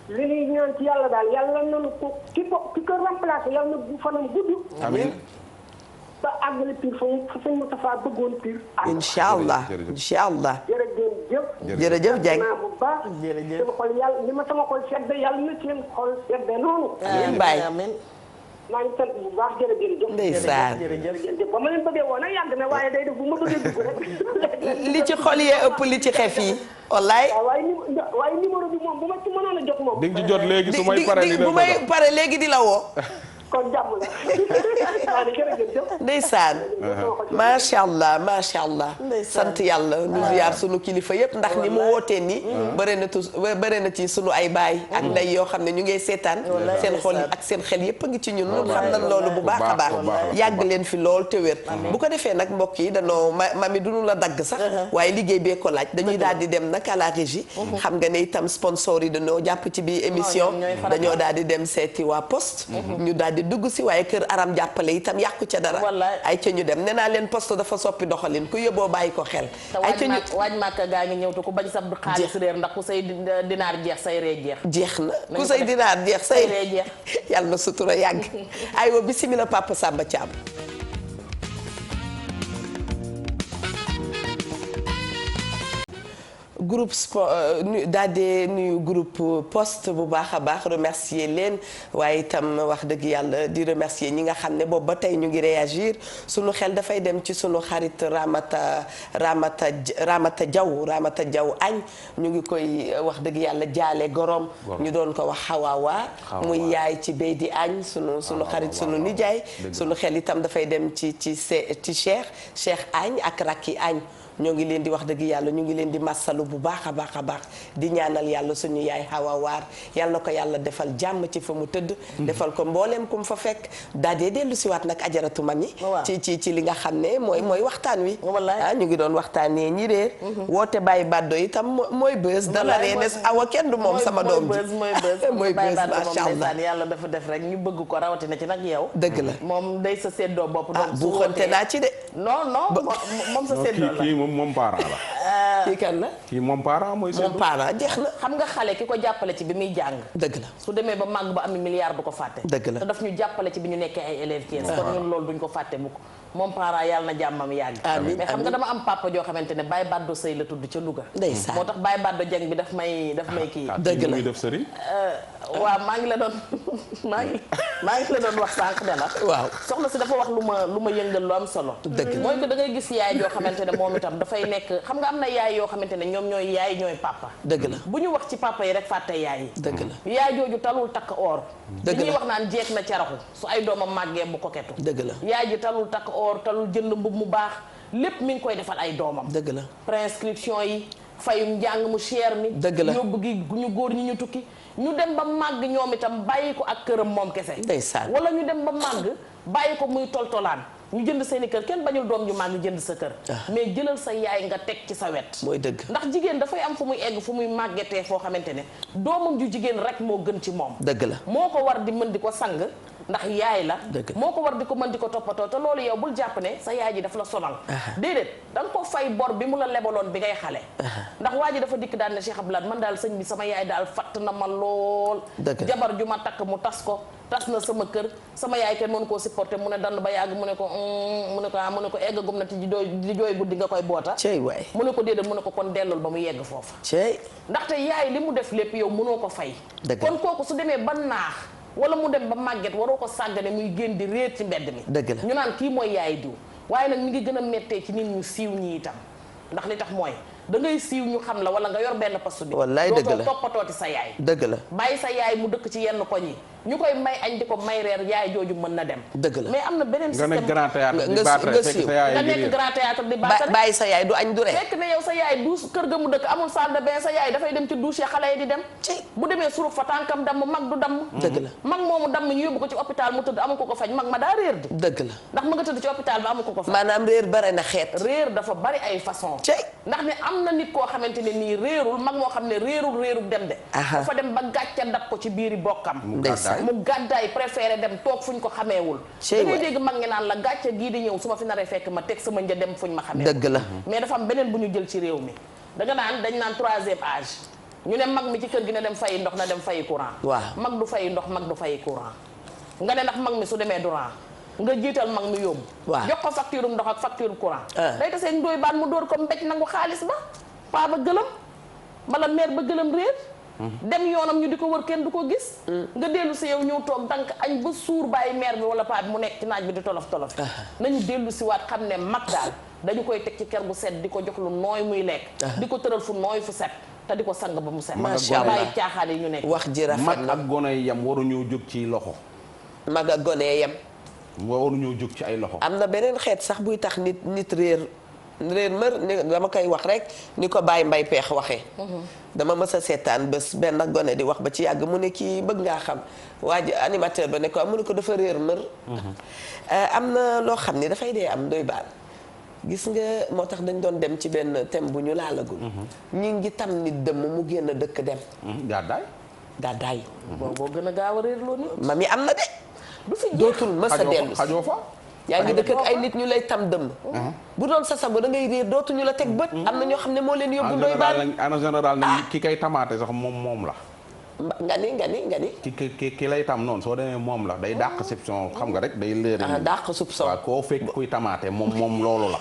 li ñuy ñaan ci yàlla daal yàlla nañu ko ki ko remplacé yàlla na bu fanam gudd amiin ba àggale Pire fa sëñ Moustapha bëggoon Pire incha allah incha allah jërëjëf jërëjëf Dieng naa bu baax sama xol yàlla ni ma sama xol sedde yàlla na seen xol sedde noonu amiin Baye maa ngi sant bu baax jërëjëf ndeysaan ba ma leen bëggee woon nag yàgg na waaye day def bu ma bëggee dugg rek li ci xol yee ëpp li ci xef yi wallaay waaye numéro bi moom bu ma ci mënoon a jot moom di nga ci jot léegi su may pare bu may pare léegi di la woo kon jàmm la waaw jërëjëf ndeysaan macha allah macha allah sant yàlla nu ziar sunu kilifa yëpp ndax ni mu wootee ni bëri na ci sunu ay baay ak ndey yoo xam ne ñu ngi seetaan seen xol yi ak seen xel yëpp a ngi ci ñun ñun xam nañ loolu bu baax a baax yàgg leen fi lool te wér bu ko defee nag mbokk yi danoo mami duñu la dagg sax waaye liggéey bee ko laaj dañuy daal di dem nag à la régie xam nga ne itam sponsor yi dañoo jàpp ci bi émission dañoo daal di dem seeti waa poste ñu daal di dugg si waaye kër aram jàppale itam yàqu ca dara ay ca ñu dem nee naa leen poste dafa soppi doxalin ku yóbboo bàyyi ko xel ay ca ñu waaj màkka gaa ngi ñëw te ku bañ sa xaalis réer ndax ku say dinaar jeex say ree jeex na ku say dinaar jeex say ree jeex yàlla na sutura yàgg aywa bismillah Papa Samba Thiam groupe daal di nuyu groupe poste bu baax a baax remercier leen waaye itam wax dëgg yàlla di remercier ñi nga xam ne boobu ba tey ñu ngi réagir sunu xel dafay dem ci sunu xarit Ramata Diaw añ ñu ngi koy wax dëgg yàlla jaale gorom ñu doon ko wax xawaawa muy yaay ci béy di añ sunu xarit sunu nijaay sunu xel itam dafay dem ci Cheikh añ ak rakki añ ñoo ngi leen di wax dëgg yàlla ñu ngi leen di massalu bu baax a baax a baax di ñaanal yàlla suñu yaay Hawa Waar yàlla na ko yàlla defal jàmm ci fa mu tëdd defal ko mbooleem ku mu fa fekk daadee dellu siwaat nag ajaratu mag ñi ci li nga xam ne mooy waxtaan wi ñu ngi doon waxtaanee ñi réer woote bàyyi baddo itam mooy bës dala reenes awa kenn du moom sama doom ji mooy bës macha allah yàlla dafa def rek ñu bëgg ko rawatina ci nag yow dëgg la moom day sa séddoo bopp donc bu xonte naa ci de non moom sa séddoo la kii moom parent la kii kan la kii moom parent mooy moom parent jeex na xam nga xale ki ko jàppale ci bi muy jàng dëgg la su demee ba màgg ba am milliard du ko fàtte dëgg la te daf ñu jàppale ci bi ñu nekkee ay élèves Thiès kon ñun loolu duñ ko fàtte mukk moom parent yàlla na jàmmam yàgg mais xam nga dama am papa joo xamante ne Baye Baddo Sey la tudd ca Louga ndeysaan moo tax Baye Baddo Dieng bi daf may kii dëgg la def sëriñ waaw maa ngi la doon wax sànq ne la waaw soxna si dafa wax lu ma yëngal lu am solo dëgg mooy que da ngay gis yaay yoo xamante ne moom itam dafay nekk xam nga am na yaay yoo xamante ne ñoom ñooy yaay ñooy papa dëgg la bu ñu wax ci papa yi rek fàtte yaay yi dëgg la yaay jooju talul takk or dëgg la ñuy wax naan jeeg na caraxu su ay doomam màggee bu koketu dëgg la yaay ji talul takk or talul jënd mbub mu baax lépp mi ngi koy defal ay doomam dëgg la préinscription yi fayum njàng mu cher mi dëgg la yóbbu gi ñu góor ñi ñu tukki ñu dem ba màgg ñoom itam bàyyi ko ak këram moom kese ndeysaan wala ñu dem ba màgg bàyyi ko muy toltolaan ñu jënd seeni kër kenn bañul doom ju màgg jënd sa kër mais jëlal sa yaay nga teg ci sa wet mooy dëgg ndax jigéen dafay am fu muy egg fu muy màggetee foo xamante ne doomam ju jigéen rek moo gën ci moom dëgg la moo ko war di mën di ko sang ndax yaay la dëgg moo ko war di ko mën di ko toppatoo te loolu yow bul jàpp ne sa yaay ji daf la sonal déedéet da nga ko fay bor bi mu la lebaloon bi ngay xale ndax waa ji dafa dikk daal ne Cheikh Abdoulaye man daal sëñ bi sama yaay daal fatt na ma lool jabar ju ma takk mu tas ko tas na sama kër sama yaay kenn mënu koo supporter mu ne dann ba yàgg mu ne ko eggagum na ti di jooy guddi nga koy boota cey waay mu ne ko déedéet mu ne ko kon dellul ba mu yegg foofa cey ndaxte yaay li mu def lépp yow mënoo ko fay kon kooku su demee ba naax wala mu dem ba màgget waroo ko sàggane muy génn di réer ci mbedd mi dëgg la ñu naan kii mooy yaay diw waaye nag mi ngi gën a méttee ci nit ñu siiw ñi itam ndax li tax mooy da ngay siiw ñu xam la wala nga yor benn poste bi wallaay dëgg la dootoo toppatooti sa yaay dëgg la bàyyi sa yaay mu dëkk ci yenn koñ yi ñu koy may añ di ko may reer yaay jooju mën na dem dëgg la mais am na beneen système nga nekk grand théâtre di baatare fekk sa yaay nga nekk grand théâtre di baatare bàyyi sa yaay du añ du reer fekk ne yow sa yaay douche kër ga mu dëkk amul salle de bain sa yaay dafay dem ci douche ya xale yi di dem bu demee surub fa tànkam damm mag du damm dëgg la mag moomu damm ñu yóbbu ko ci hôpital mu tëdd amul ko ko faj mag ma daa réer di dëgg la ndax mu nga tëdd ci hôpital bi amul ko ko faj maanaam réer bare na xeet réer dafa bari ay façon ndax ne am na nit koo xamante ne nii réerul mag moo xam ne réerul dem de dafa dem ba gàcca dab ko ci biiri bokkam mu gàddaay préféré dem toog fuñ ko xameewul da ngay dégg mag ngi naan la gàcce gii di ñëw su ma fi naree fekk ma teg sama njël dem fuñ ma xamee dëgg la mais dafa am beneen bu ñu jël ci réew mi dañ naan troisième âge ñu ne mag mi ci kër gi na dem fayi ndox na dem fayi courant waaw mag du fayi ndox mag du fayi courant nga ne ndax mag mi su demee durant nga jiital mag mi yóbbu waaw jox ko facture ndox ak facture courant day tasee ndooy baan mu dóor ko mbéj nangu xaalis ba paa ba gëlëm wala mère ba gëlëm réer dem yoonam ñu di ko wër kenn du ko gis nga dellu si yow ñëw toog dank añ ba suur bàyyi mère bi wala paa bi mu nekk ci naaj bi di tolof nañu dellu si waat xam ne mag daal dañu koy teg ci kër gu set di ko jox lu nooy muy lekk di ko tëral fu nooy fu set te di ko sang ba mu set macha allah bàyyi caaxaan yi ñu nekk wax ji rafet mag na ak gone yi yam waruñoo jóg ci loxo mag ak gone yem waruñoo jóg ci ay loxo am na beneen xeet sax buy tax nit réer mër ni dama koy wax rek ni ko Baye Mbay Peex waxee dama mës a seetaan bés benn gone di wax ba ci yàgg mu ne kii bëgg ngaa xam waa ji animateur ba ne ko mu ne ko dafa réer mër am na loo xam ni dafay dee am doy baal gis nga moo tax dañ doon dem ci benn thème bu ñu laalagul ñi ngi tam nit dëmm mu génn dëkk dem gàddaay boo gën a gaaw a réer loo nit mam yi am na de du fi dootul mës a dellu xajoo fa yaa ngi dëkk ak ay nit ñu lay tam dëmm bu doon sa sago da ngay réer dootuñu la teg bët am na ñoo xam ne moo leen yóbbu doy baal en général nañ ki kay tamaate sax moom la nga ni ki lay tam noonu soo demee moom la day dàq soupçon xam nga rek day léer dàq soupçon waaw koo fekk kuy tamaate moom loolu la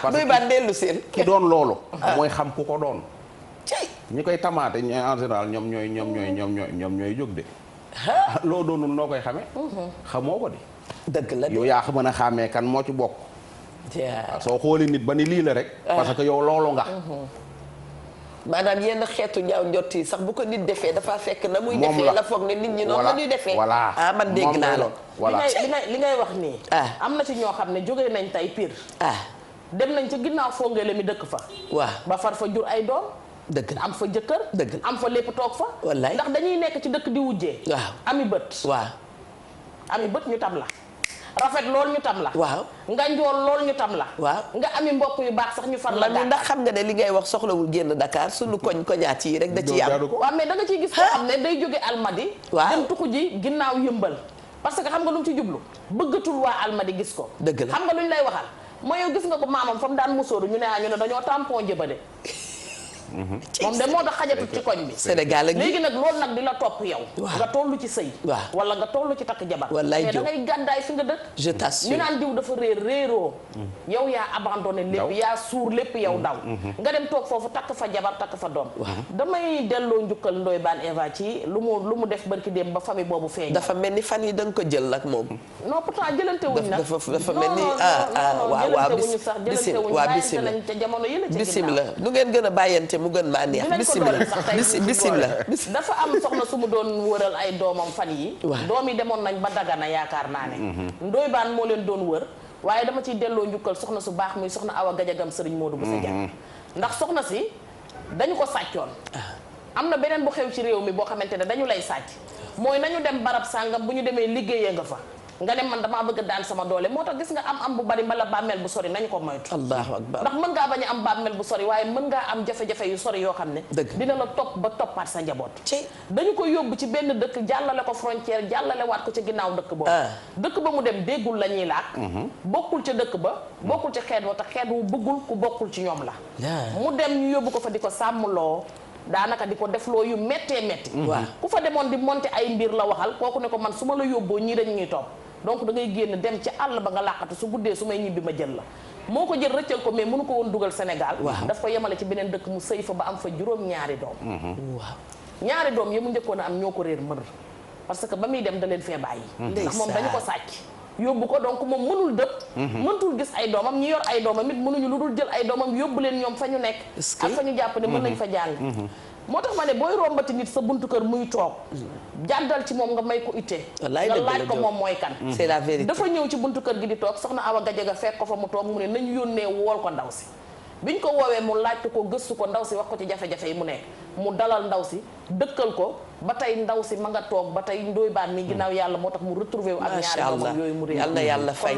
parce que doy baal dellu seen ki doon loolu mooy xam ku ko doon ñi koy tamaate ñooy en général ñoom ñooy jóg de loo doonul noo koy xamee xamoo ko de dëgg la yow yaa mën a xàmmee kan moo ci bokk soo xoolee nit ba ni lii la rek parce que yow loolu nga maanaam yenn xeetu ñaaw njott yi sax bu ko nit defee dafa fekk na muy defee la foog ne nit ñi noonu la ñuy defee voilà man dégg naa la li ngay wax nii am na ci ñoo xam ne jógee nañ tey Pire dem nañ ca ginnaaw Fongoole mi dëkk fa. waaw ba far fa jur ay doom. dëgg la am fa jëkkër. dëgg la am fa lépp toog fa. wallaay ndax dañuy nekk ci dëkk di wujjee. waaw ami bët. waaw ami bët ñu tam la. rafet lool ñu tam la. waaw nga njool lool ñu tam la. waaw nga ami mbokk yu baax sax ñu far la. man ndax xam nga ne li ngay wax soxlawul génn Dakar sunu koñaat yi rek da ci am. waaw mais da nga ciy gis koo xam ne day jóge Almadi. waaw dem tuxu ji ginnaaw yëmbal. parce que xam nga lu mu ci jublu bëggatul waa Almadi gis ko. dëgg la xam nga lu ñu lay waxal mooy yow gis nga ko maamam fa mu daan musóoru ñu ne dañoo tampon jëbade. moom de moo tax xajatut ci koñ bi. Sénégal ak léegi nag loolu nag di la topp yow. nga toll ci sëy. waaw wala nga toll ci takk jabar. wallaay mais da ngay gàddaay fi nga dëkk. je t'assure ñu naan diw dafa réeroo. yow yaa abandonné lépp yaa suur lépp yow daw. nga dem toog foofu takk fa jabar takk fa doom. damay delloo njukkal Ndoye Bane Eva ci lu mu def barki dem ba famille boobu feeñ. dafa mel ni fan yi da nga ko jël nag moom. non pourtant jëlante wuñ nag. dafa mel ni bisimilah nu ngeen gën a bàyyante mu gën maa neex. bisimilah dafa am soxna su mu doon wëral ay doomam fan yi doom yi demoon nañ ba Dagana yaakaar naa ne. Ndoye Bane moo leen doon wër waaye dama ciy delloo njukkal soxna su baax muy soxna Awa Gajagam Sëriñ Modou bu sa jàpp ndax soxna si dañu ko sàccoon. am na beneen bu xew ci réew mi boo xamante ne dañu lay sàcc mooy nañu dem barab sàngam bu ñu demee liggéeyee nga fa nga ne man damaa bëgg a daan sama doole moo tax gis nga am bu bari mbala bàmmeel bu sori nañu ko moytu. allahu akbar ndax mën ngaa bañ a am bàmmeel bu sori waaye mën ngaa am jafe-jafe yu sori yoo xam ne dina la topp ba toppaat sa njaboot. dañu ko yóbbu ci benn dëkk jàllale ko frontière jàllale waat ko ca ginnaaw dëkk boobu. dëkk ba mu dem déggul la ñuy laak bokkul ca dëkk ba bokkul ca xeet ba te xeet wu bëggul ku bokkul ci ñoom la. mu dem ñu yóbbu ko fa di ko sàmmloo daanaka di ko defloo yu méttee métti. ku fa demoon di monter ay mbir la waxal kooku ne ko man su ma la yóbboo ñii dañu ñuy topp donc da ngay génn dem ci àll ba nga làqatu su guddee su may ñibbi ma jël la moo ko jël rëccal ko mais mënu ko woon dugal Sénégal. daf ko yemale ci beneen dëkk mu sëy fa ba am fa juróom-ñaari doom. waaw ñaari doom yi mu njëkkoon a am ñoo ko réer mër parce que ba muy dem da leen fee bàyyi. ndax moom dañu ko sàcc yóbbu ko donc moom mënul dëpp. mëntul gis ay doomam ñi yor ay doomam it mënuñu lu dul jël ay doomam yóbbu leen ñoom fa ñu nekk. ak fa ñu jàpp ne mën nañ fa jàng. moo tax ma ne booy rombati nit sa buntu kër muy toog jàddal ci moom nga may ko itte nga laaj ko moom mooy kan. c'est la vérité dafa ñëw ci buntu kër gi di toog soxna Awa Gajaga fekk ko fa mu toog mu ne nañu yónnee wool ko ndaw si biñ ko woowee mu laajte ko gëstu ko ndaw si wax ko ci jafe-jafe yi mu nekk mu dalal ndaw si dëkkal ko ba tey ndaw si ma nga toog ba tey Ndoye Bane mi ginnaaw yàlla moo tax mu retrouvé wu ak ñaari doomam yooyu mu réer yal na yàlla fay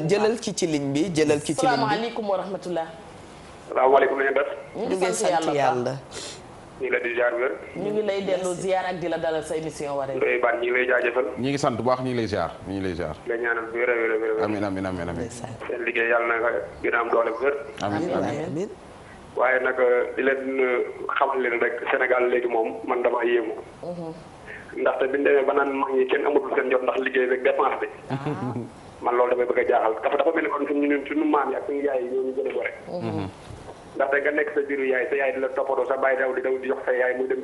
jëlal ki ci ligne bi jëlal ki ci ligne bi salaamaaleykum wa rahmatullah. salaamaaleykum na ngeen def. ñu ngi sant yàlla. ñu ngi la di ziar wér. ñu ngi lay dellu ziar ak di la dalal sa émission waree. Ndoye Bane ñu ngi lay jaajëfal. ñi ngi sant bu baax ñu ngi lay ziar ñu ngi lay ziar. la ñaanal wér a wér a wér. amiin amiin amiin amiin. seen liggéey yàlla na nga gën a am doole bu wér. amiin amiin. waaye nag di leen xamal leen rek Sénégal léegi moom man dama yéemu. ndaxte biñ demee ba naan mag ñi kenn amatul seen jot ndax liggéey rek dépense bi. man loolu damay bëgg a jaaxal dafa mel ni kon suñu maam yi ak suñu yaay yi ñoo ñu gën a gore. ndaxte nga nekk sa biiru yaay sa yaay di la toppatoo sa bàyyi daw di jox sa yaay muy dem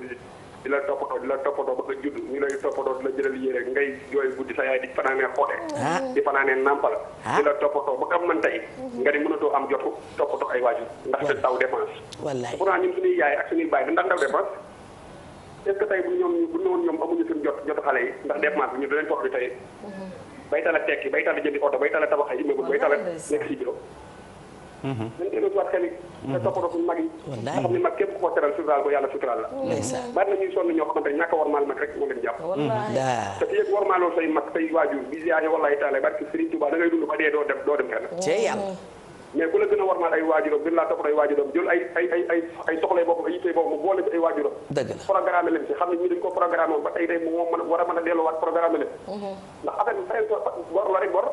di la toppatoo ba nga judd ñu lay toppatoo di la jëlal yére ngay jooy guddi sa yaay di fanaanee xoote di fanaanee nàmpal di la toppatoo ba kam man tey nga di mënatoo am jotu toppatoo ay waajur ndaxte taw dépense wallaay pourtant ñun suñuy yaay ak suñuy bàyyi ndax taw dépense est-ce que tey bu ñëwoon ñoom amuñu suñu jotu xale yi ndax dépense bi ñu da leen toog di tey bay tala tekki bay tala jëndi oto bay tala tabax ay immeuble bay tala nekk si bureau dañ delloo si waat xel yi te toppatoo suñu mag yi nga xam ne mag képp ku ko teral suturaal ko yàlla suturaal la bari na ñuy sonn ñoo xamante ne ñàkk a warmaal mag rek moo leen jàpp te fi yëg warmaaloo say mag say waajur bi ziyaare wallahi taala barke Serigne Touba da ngay dund ba dee doo dem fenn mais ku la gën a warmaal ay waajuram gën laa toppatoo ay waajuram jël ay soxlay boppam ay yittey boppam mu boole ci ay waajuram programme leen si xam ne ñii dañ ko programme woon ba tey day moom war a mën a delloowaat programme leen ndax affaire bi fay bor la rek bor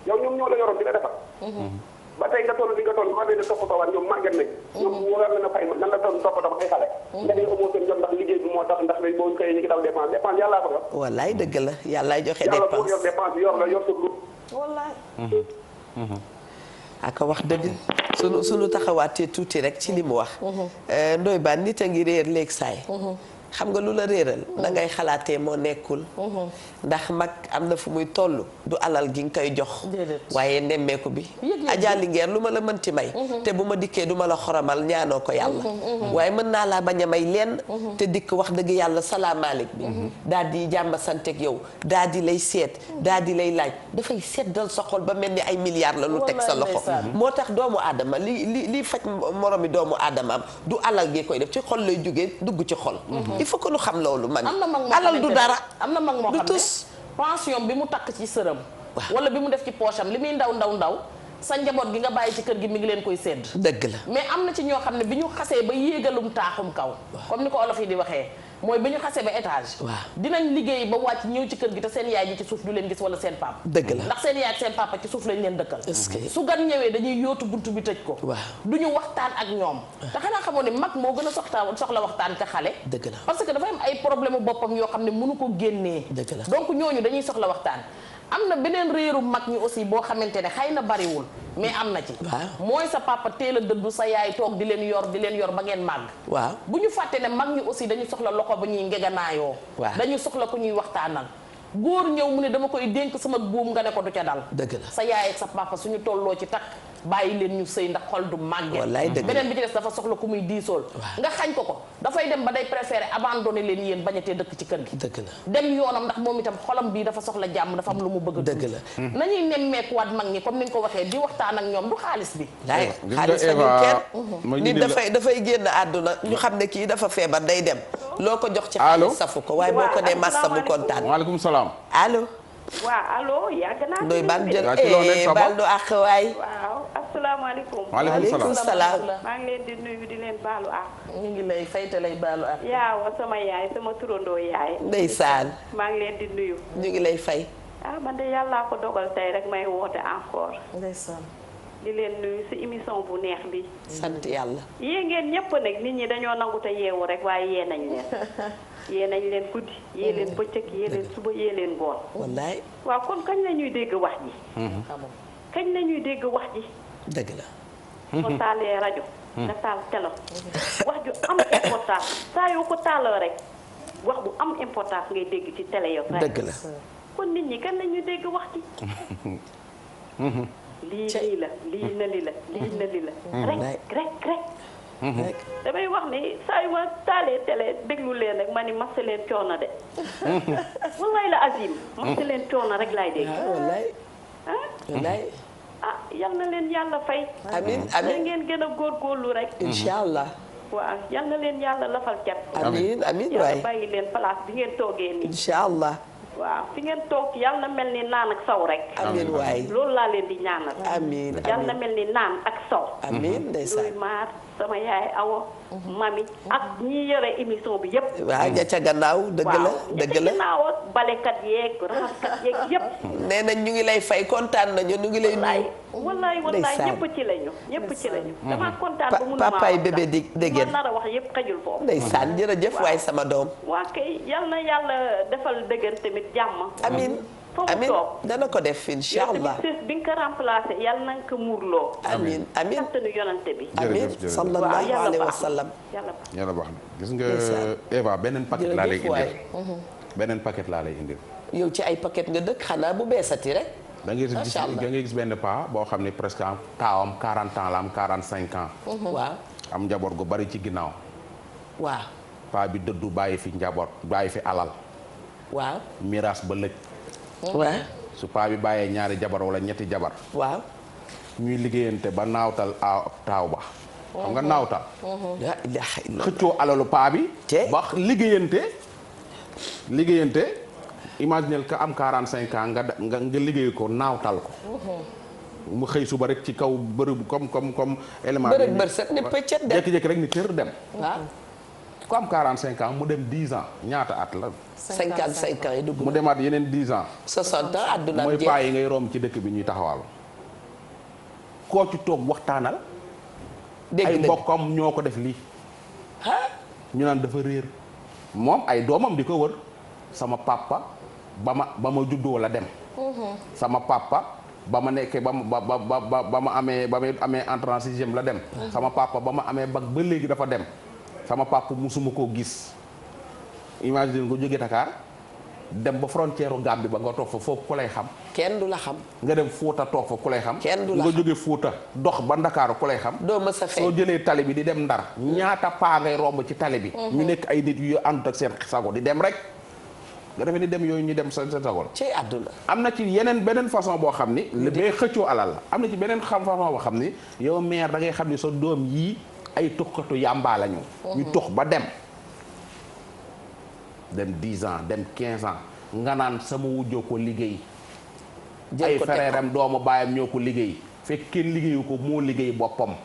yow ñoom ñoo la yoroon di la defal ba tey nga toll li nga toll war leen a toppatoo waat ñoom màgget nañ ñoom war leen a fay nan la toll toppatoo ay xale nga ne amoo seen jot ndax liggéey bi moo tax ndax day boo xëyee ñu ngi daw dépense yàllaa ko yor wallaay dëgg la yàllaay joxe dépense yàlla pour yor dépense yor la yor sa groupe wallaay aka wax dëgg sunu taxawaatee tuuti rek ci li mu wax Ndoye Bane nit a ngi réer léegi saay xam nga lu la réeral da ngay xalaatee moo nekkul ndax mag am na fu muy toll du alal gi nga koy jox waaye nemmeeku bi Adja Linguère lu ma la mënti may te bu ma dikkee du ma la xoromal ñaanoo ko yàlla waaye mën naa laa bañ a may lenn te dikk wax dëgg yàlla salaamaaleyk bi daal di jàmba santeeg yow daal di lay seet daal di lay laaj dafay seddal sa xol ba mel ni ay milliards la lu teg sa loxo moo tax doomu aadama li faj moromi doomu aadama am du alal gi koy def ci xol lay jógee dugg ci xol il faut que nu xam loolu man alal du dara am na mag moo xam ne tus pension bi mu takk ci sëram wala bi mu def ci poche am li muy ndaw sa njaboot gi nga bàyyi ci kër gi mi ngi leen koy sedd dëgg la mais am na ci ñoo xam ne bi ñu xasee ba yéegalum taaxum kaw comme ni ko olof yi di waxee mooy bi ñu xasee ba étage dinañ liggéey ba wàcc ñëw ci kër gi te seen yaay ji ci suuf du leen gis wala seen papa dëgg la ndax seen yaay ak seen papa ci suuf lañ leen dëkkal su gan ñëwee dañuy yóotu buntu bi tëj ko du ñu waxtaan ak ñoom te xanaa xamoo ne mag moo gën a soxla waxtaan ka xale dëgg la parce que dafa am ay problème boppam yoo xam ne mënu ko génnee dëgg la donc ñooñu dañuy soxla waxtaan am na beneen réeru mag ñi aussi boo xamante ne xëy na bariwul mais am na ci mooy sa papa teel a dëddu sa yaay toog di leen yor ba ngeen màgg waaw bu ñu fàtte ne mag ñi aussi dañu soxla loxo ba ñuy ngeganaayoo dañu soxla ku ñuy waxtaanal góor ñëw mu ne dama koy dénk sama buum nga ne ko du ca dal dëgg la sa yaay ak sa papa suñu tolloo ci takk bàyyi leen ñu sëy ndax xol du màgget beneen bi ci des dafa soxla ku muy diisool nga xañ ko dafay dem ba day préféré abandonné leen yéen bañatee dëkk ci kër gi dëgg la dem yoonam ndax moom itam xolam bii dafa soxla jàmm dafa am lu mu bëgg dëgg la nañuy nemmeekuwaat mag ñi comme ni nga ko waxee di waxtaan ak ñoom du xaalis bi xaalis fa ñu kenn nit dafay génn àdduna ñu xam ne kii dafa feebar day dem loo ko jox ci xaalis safu ko waaye boo ko nee massa mu kontaan waaleykum salaam allo waaw allo yàgg naa ndoy ban jël bal du àq waay waaw asalaamaaleykum waaleykum salaam maa ngi leen di nuyu di leen baalu àq ñu ngi lay fayte lay baalu àq yaawa sama yaay sama turandoo yaay ndeysaan maa ngi leen di nuyu ñu ngi lay fay man de yàllaa ko dogal tey rek may woote encore ndeysaan di leen nuyu si émission bu neex bi sant yàlla yée ngeen ñëpp nag nit ñi dañoo nangu te yeewu rek waaye yee nañ leen yee nañ leen guddi yee leen bëccëg yee leen suba yee leen ngoon wallaay waaw kon kañ la ñuy dégg wax ji kañ la ñuy dégg wax ji dëgg la soo taalee rajo nga taal télé wax ju am importance saa yoo ko taaloo rek wax bu am importance ngay dégg ci télé yo dëgg la kon nit ñi kañ la ñuy dégg wax ji lii nii la lii na li la lii na li la rek damay wax ni saa yu ma taalee télé déglu leen rek ma ni massa leen coono de wallaay la azim massa leen coono rek laay dégg wallaay yal na leen yàlla fay amiin na ngeen gën a góorgóorlu rek incha allah waaw yal na leen yàlla lafal cat amiin amiin waay yàlla bàyyi leen place bi ngeen toogee nii incha allah waaw fi ngeen toog yal na mel ni naan ak saw rek amiin waay loolu laa leen di ñaanal amiin yal na mel ni naan ak saw amiin ndeysaan luy maar sama yaay awo mami ak ñi yore émission bi yëpp waaw ña ca gannaaw dëgg la dëgg la gannaaw ak balekat yeeg raxaskat yeeg yëpp nee nañ ñu ngi lay fay kontaan nañu ñu ngi lay nuyu wallaay ñëpp ci lañu dama kontaan ba mun papaay bébé déggeen ma nar a wax yëpp xajul foofu ndeysaan jërëjëf waay sama doom waa kay yal na yàlla defal dëggan tamit jàmm amiin amiin dana ko def incha allah bi nga ko remplacé yal na nga ko muurloo amiin amiin santanu yonante bi amiin sallallahu alayhi wa sallam yàlla baax na gis nga Eva beneen paquet laa lay indil beneen paquet laa lay indil yow ci ay paquet nga dëkk xanaa bu beesati rek da ngay gis benn paa boo xam ne presque taawam 40 ans la am 45 ans waaw am njaboot gu bari ci ginnaaw waaw paa bi dëddu bàyyi fi njaboot bàyyi fi alal waaw miraas ba lëj waaw su paa bi bàyyee ñaari jabar wala ñetti jabar waaw ñuy liggéeyante ba naawtal taaw ba xam nga naawtal la ilaha illa xëccoo alalu paa bi ba liggéeyante imaginel ka am 45 ans nga liggéey ko naawtal ko mu xëy suba rek ci kaw bërëb comme élément bërëb bërset ni pëccet dem jékki-jékki rek ni tër dem waaw ku am 45 ans mu dem 10 ans ñaata at la 55 ans yi dugg mu demaat yeneen 10 ans 60 ans àdduna mooy paa yi ngay romb ci dëkk bi ñuy taxawal koo ci toog waxtaanal ay mbokkam ñoo ko def lii ñu naan dafa réer moom ay doomam di ko wër sama papa ba ma juddoo la dem sama papa ba ma nekkee ba ma amee entrée en sixième la dem sama papa ba ma amee bac ba léegi dafa dem sama papa musuma koo gis imagine nga jóge Dakar dem ba frontière u Gambie ba nga toog fa foofu ku lay xam. kenn du la xam. nga dem Fouta toog fa ku lay xam. kenn du la xam nga jóge Fouta dox ba Ndakaaru ku lay xam. doo mës a fay soo jëlee tali bi di dem Ndar. ñaata paa ngay romb ci tali bi. ñu nekk ay nit yu àndut ak seen sago di dem rek. nga defee ni dem yooyu ñu dem seen sago la. ci àdduna. am na ci beneen façon boo xam ni. li bay xëccoo alal la. am na ci beneen façon boo xam ni yow maire da ngay xam ni sa doom yii ay tuxkatu yàmbaa lañu. ñu tux ba dem 10 ans dem 15 ans nga naan sama wujjoo ko liggéey. ay frèram doomu baayam ñoo ko liggéey. fekk kenn liggéeyu ko moo liggéey boppam.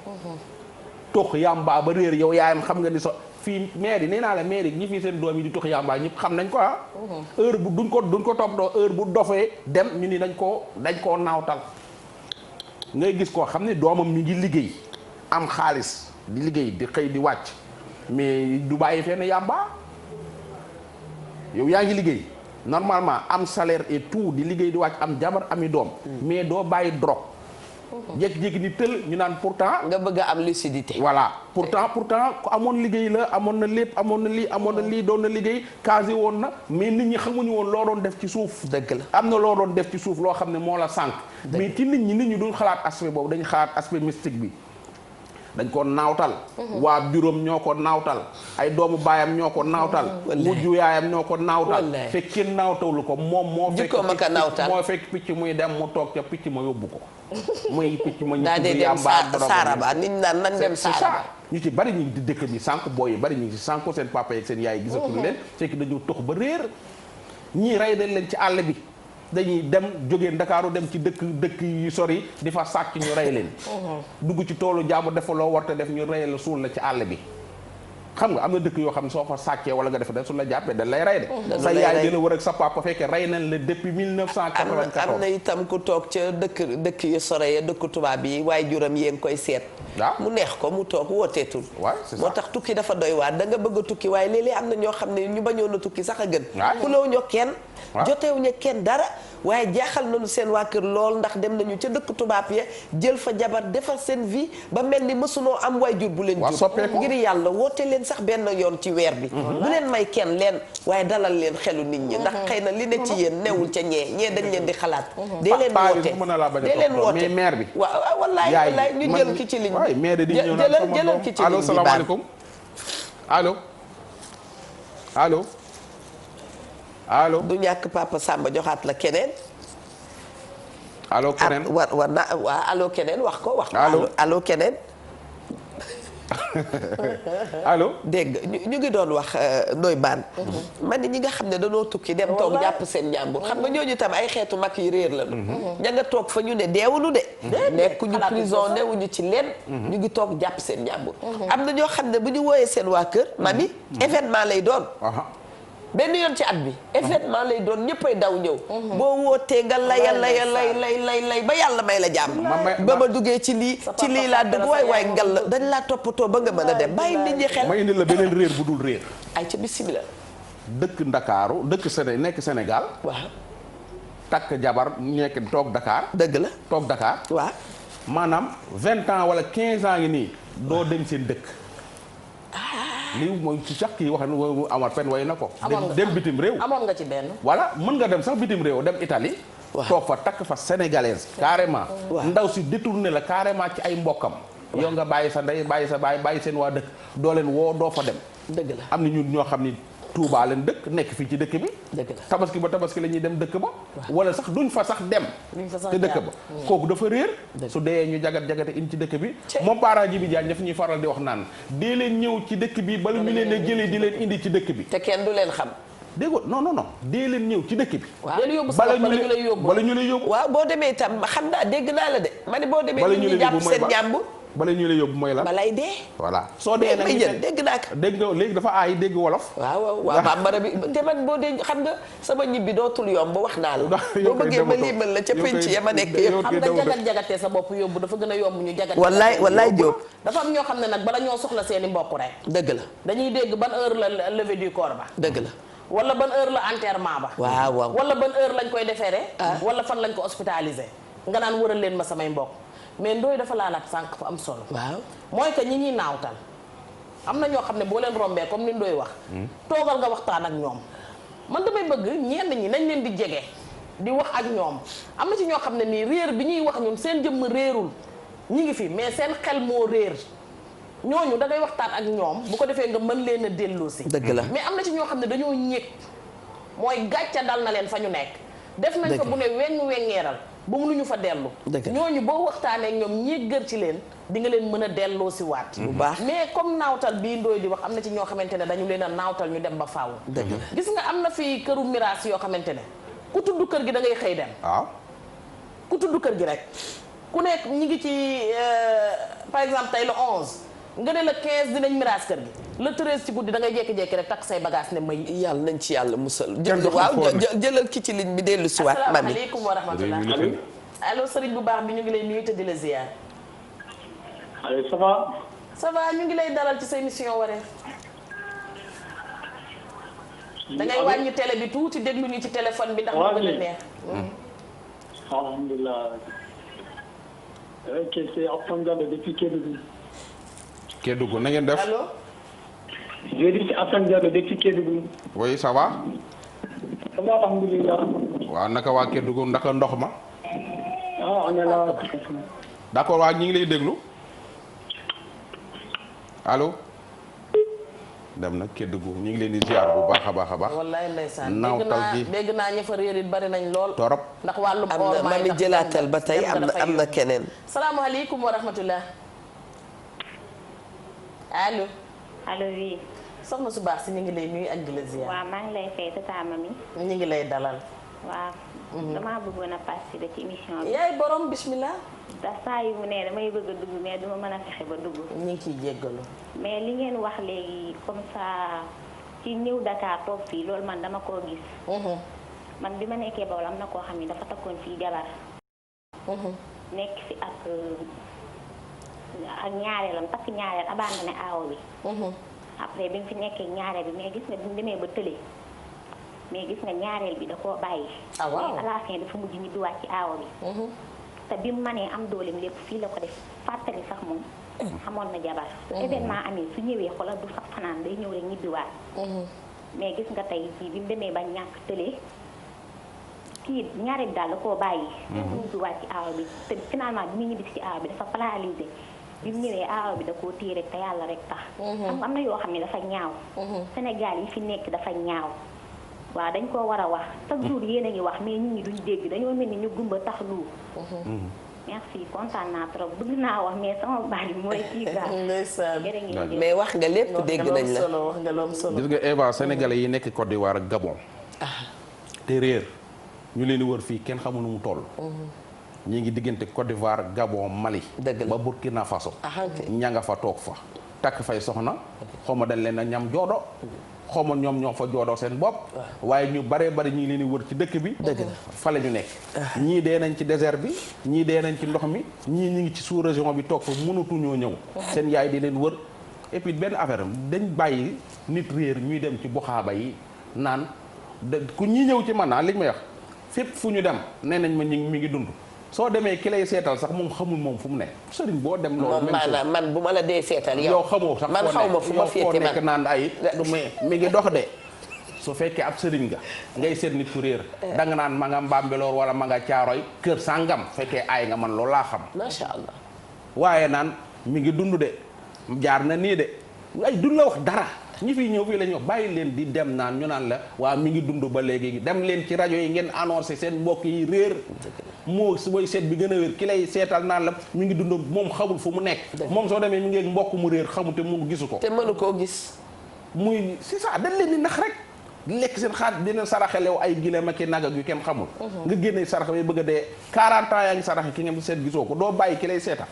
tux yàmbaa ba réer yow yaayam xam nga ni fii maire yi nee naa la maire yi ñi fii seen doom yi di tux yàmbaa ñëpp xam nañ ko heure bu duñ ko toppatoo heure bu dofee dem ñu ni dañ koo naawtal. ngay gis koo xam ne doomam mi ngi liggéey am xaalis di liggéey di xëy di wàcc mais du bàyyi fenn yàmbaa yow yaa ngi liggéey normalement am salaire et tout di liggéey di wàcc am jabar ami doom mais doo bàyyi drogue jékki-jékki ni tël ñu naan pourtant nga bëgg a am lucidité. voilà pourtant ku amoon liggéey la amoon na lépp amoon na lii doon na liggéey casé woon na mais nit ñi xamuñu woon loo doon def ci suuf. dëgg la am na loo doon def ci suuf loo xam ne moo la sànq. mais ci nit ñi duñ xalaat aspect boobu dañu xalaat aspect mystique bi. dañ ko naawtal. waa bureau ñoo ko naawtal. ay doomu baayam ñoo ko naawtal. wujju yaayam ñoo ko naawtal. te kenn naawtawlu ko moom moo fekk picc muy dem mu toog ca picc ma yóbbu ko. muy picc ma ñu tudd yàmbaa saaraba nit ñaan nan dem saaraba ñu ci bari ñu ngi di dëkk bi sànq booy yi bari ñu ngi si sànq seen papa yeeg seen yaay gisatul leen fekk dañu tox ba réer ñii rey dañ leen ci àll bi dañuy dem jógee Ndakaaru dem ci dëkk yu sori di fa sàcc ñu rey leen dugg ci toolu jaamu dafa loo war te def ñu rey la suul la ci àll bi xam nga am na dëkk yoo xam ne soo fa sàccee wala nga def de su la jàppee dañ lay rey de sa yaay dina wër ak sa papa fekkee rey nañ la depuis 1994 am na itam ku toog ca dëkk yu sore ya dëkk tubaab yi waaye juram yee ngi koy seet waaw mu neex ko mu toog wooteetul moo tax tukki dafa doy waar da nga bëgg a tukki waaye léeg-léeg am na ñoo xam ne ñu bañoon a tukki sax a gën xulóowuñu kenn jotewuñu kenn dara waaye jaaxal nañu seen waa kër lool ndax dem nañu ca dëkk tubaab ya jël fa jabar defar seen vie ba mel ni mësunoo am waajur bu leen jur ngir yàlla woote leen sax benn yoon ci weer bi bu leen may kenn leen waaye dalal leen xelu nit ñi ndax xëy na li ne ci yéen newul ca ñee dañ leen di xalaat dee leen woote mais maire bi waaw wallaay ñu jël ki ci ligne bi jëlal ki ci ligne bi allo salaamaaleykum allo du ñàkk papa Samba joxaat la keneen allo keneen war na waa allo keneen wax ko allo keneen allo dégg ñu ngi doon wax Ndoye Bane man ni ñi nga xam ne dañoo tukki dem toog jàpp seen njàmbur xam nga ñooñu tam ay xeetu mag yi réer la ña nga toog fa ñu ne deewuñu de nekkuñu prison newuñu ci leen ñu ngi toog jàpp seen njàmbur am na ñoo xam ne bu ñu wooyee seen waa kër mami événement lay doon benn yoon ci at bi événement lay doon ñëppay daw ñëw boo wootee nga lay ba yàlla may la jàmm ba ma duggee ci lii laa dugg waay ngal la dañ laa toppatoo ba nga mën a dem bàyyi nit ñi xel ma indi la beneen réer bu dul réer ay ca bismillah dëkk Ndakaaru nekk Sénégal waaw takk jabar nekk toog Dakar dëgg la toog Dakar waaw maanaam 20 ans wala 15 ans ngi nii doo dem seen dëkk lii mooy ci sax kii wax na Amar Pen way na ko dem bitim réew amoon nga ci benn voilà mën nga dem sax bitim réew dem Italie toog fa takk fa sénégalaise carrément ndaw si détourné la carrément ci ay mbokkam yow nga bàyyi sa ndey bàyyi sa baay bàyyi seen waa dëkk doo leen woo doo fa dem dëgg la am na ñun ñoo xam ni Touba leen dëkk nekk fii ci dëkk bi dëgg la tabaski ba tabaski la ñuy dem dëkk ba wala sax duñ fa sax dem te dëkk ba kooku dafa réer su dee ñu jagat-jagate in ci dëkk bi moom parent ji bi jaan daf ñuy faral di wax naan dee leen ñëw ci dëkk bi bala ñu leen a jëlee di leen indi ci dëkk bi te kenn du leen xam déggoo non dee leen ñëw ci dëkk bi bala ñu lay yóbbu waaw boo demee itam xam naa dégg naa la de ma ne boo demee ñu jàpp seen njàmbur bala ñu lay yóbbu mooy la balay dee voilà soo dee nag dégg naa ko dégg nga léegi dafa aay dégg wolof waaw bambara bi te man boo dee xam nga sama ñibbi dootul yomb wax naa la boo bëggee ma limal la ca penc ya ma nekk yëpp xam nga jagat-jagatee sa bopp yóbbu dafa gën a yomb ñu jagat wallaay Jóob dafa am ñoo xam ne nag bala ñoo soxla seeni mbokk rek dëgg la dañuy dégg ban heure la levée du corps ba dëgg la wala ban heure la enterrement ba waaw wala ban heure lañ koy defeere wala fan lañ ko hospitalisé nga naan wëral leen ma samay mbokk mais Ndoye dafa laalaat sànq fu am solo waaw mooy que ñi ñuy naawtal am na ñoo xam ne boo leen rombee comme ni Ndoye wax toogal nga waxtaan ak ñoom man damay bëgg ñenn ñi nañ leen di jege di wax ak ñoom am na ci ñoo xam ne nii réer bi ñuy wax ñun seen jëmm réerul ñi ngi fi mais seen xel moo réer ñooñu da ngay waxtaan ak ñoom bu ko defee nga mën leen a delloosi. dëgg la mais am na ci ñoo xam ne dañoo ñéeg mooy gàcca dal na leen fa ñu nekk. def nañ fa bu ne wengeeral ba mënuñu fa dellu. ñooñu boo waxtaanee ak ñoom ñéggal ci leen di nga leen mën a delloosi waat. bu baax mais comme naawtal bii Ndoye di wax am na ci ñoo xamante ne dañu leen a naawtal ñu dem ba faaw. gis nga am na fi këru miraas yoo xamante ne ku tudd kër gi da ngay xëy dem. waaw ku tudd kër gi rek ku nekk ñi ngi ci par exemple tey le 11. nga ne la 15 dinañ miraas kër gi le 13 ci guddi da ngay jékki-jékki rek takk say bagage ne may. yàlla nañ ci yàlla musal. waaw jëlal ki ci ligne bi dellu si waat. mami asalaamaaleykum wa rahmatulah. allo sëriñ bu baax bi ñu ngi lay nuyu te di la ziar. allo ça va. ça va ñu ngi lay dalal ci sa émission Wareef. da ngay wàññi télé bi tuuti déglu ñu ci téléphone bi ndax mu gën a neex. alhamdulilah. ok c'est Assane Diallo depuis Kédougou. Kédougou na ngeen def. allo. je dis c'est Assane Diallo depuis Kédougou. oui ça va. ça va alhamdulilah. waaw naka waa Kédougou ndaka ndox ma. ah on est là. d'accord waa ñi ngi lay déglu. allo. dem na Kédougou ñu ngi leen di ziar bu baax a baax a baax. wallaay ndeysaan naawtal gi dégg naa ña fa réer it bari nañ lool. torop ndax wàllum am na mami jëlaatal ba tey am na keneen. salaamaaleykum wa rahmatulah. allo. allo oui. soxna su baax si ñu ngi lay nuyu ak di la ziar. waaw maa ngi lay fay tata mami. ñu ngi lay dalal. waaw. damaa bëggoon a participer ci émission bi. yaay borom bismillah. ndax saa yu mu ne damay bëgg a dugg mais duma mën a fexe ba dugg. ñu ngi ciy jéggalu. mais li ngeen wax léegi comme ça ci ñëw Dakar toog fii loolu man dama koo gis. man bi ma nekkee Bawol am na koo xam ne dafa takkoon fii jabar. nekk fi ak ñaareelam takk ñaareel abandonné aawo bi. après bi mu fi nekkee ñaareel bi mais gis nga bi mu demee ba tële. mais gis nga ñaareel bi da koo bàyyi. ah waaw mais à la fin dafa mujj ñibbiwaat ci aawo bi. te bi mu mënee am dooleem lépp fii la ko def fàttali sax moom. xamoon na jabar. su événement amee su ñëwee xoolal du sax fanaan day ñëw rek ñibbiwaat. mais gis nga tey jii bi mu demee ba ñàkk tële kii ñaareel bi daal da koo bàyyi. dafa ñibbiwaat ci aawo bi te finalement bi muy ñibbi ci aawo bi dafa paralysé. bi mu ñëwee aaw bi da koo téye rek te yàlla rek tax. am na yoo xam ne dafa ñaaw. Sénégal yi fi nekk dafa ñaaw. waaw dañ koo war a wax chaque jour yéen a ngi wax mais nit ñi duñ dégg dañoo mel ni ñu gumba tax lu. merci kontaan naa trop bëgg naa wax mais sama baat bi mooy kii daal. mais wax nga lépp dégg nañ la. wax nga loom solo. gis nga Eva sénégalais yi nekk Côte d'Ivoire ak Gabon. te réer ñu leen di wër fii kenn xamu nu mu toll. ñi ngi diggante Côte d'Ivoire Gabon Mali. ba Burkina Faso. ña nga fa toog fa. takk fay soxna xaw ma dañ leen a ñam joodo. xaw ma ñoom ñoo fa joodoo seen bopp. waaye ñu baree bari ñi ngi leen di wër ci dëkk bi. fa la ñu nekk. ñii dee nañ ci désert bi ñii dee nañ ci ndox mi ñii ñi ngi ci sous région bi toog fa mënatuñoo ñëw. seen yaay di leen wër et puis benn affaire dañ bàyyi nit réer ñuy dem ci buxaaba yi naan ku ñi ñëw ci man naa liñ may wax fépp fu ñu dem nee nañ ma mi ngi dund. soo demee ki lay seetal sax moom xamul moom fu mu ne sëriñ boo dem loolu maanaam man bu ma la dee seetal yow xamoo sax man xaw ma fu ma féete nekk naan ay mi ngi dox de su fekkee ab sëriñ nga ngay seet nit ku réer da nga naan ma nga Mbambilor wala ma nga Caaroy kër sàngam fekkee ay nga man loolu laa xam macha allah waaye naan mi ngi dund de jaar na nii de ay dund la wax dara ñi fiy ñëw fii la ñu wax bàyyi leen di dem naan ñu naan la waa mi ngi dund ba léegi dem leen ci rajo yi ngeen annoncé seen mbokk yi réer moo su mooy seet bi gën a wér ki lay seetal naan la mi ngi dund moom xamul fu mu nekk moom soo demee mi ngi mbokk mu réer xamul te mu gisu ko te mënu koo gis muy c'est ça dañ leen di nax rek lekk seen xaalis dina saraxelew ay gileem ak i nag ak yu kenn xamul nga génne sarax bi bëgg a dee 40 ans yaa ngi saraxe ki nga seet gisoo ko doo bàyyi ki lay seetal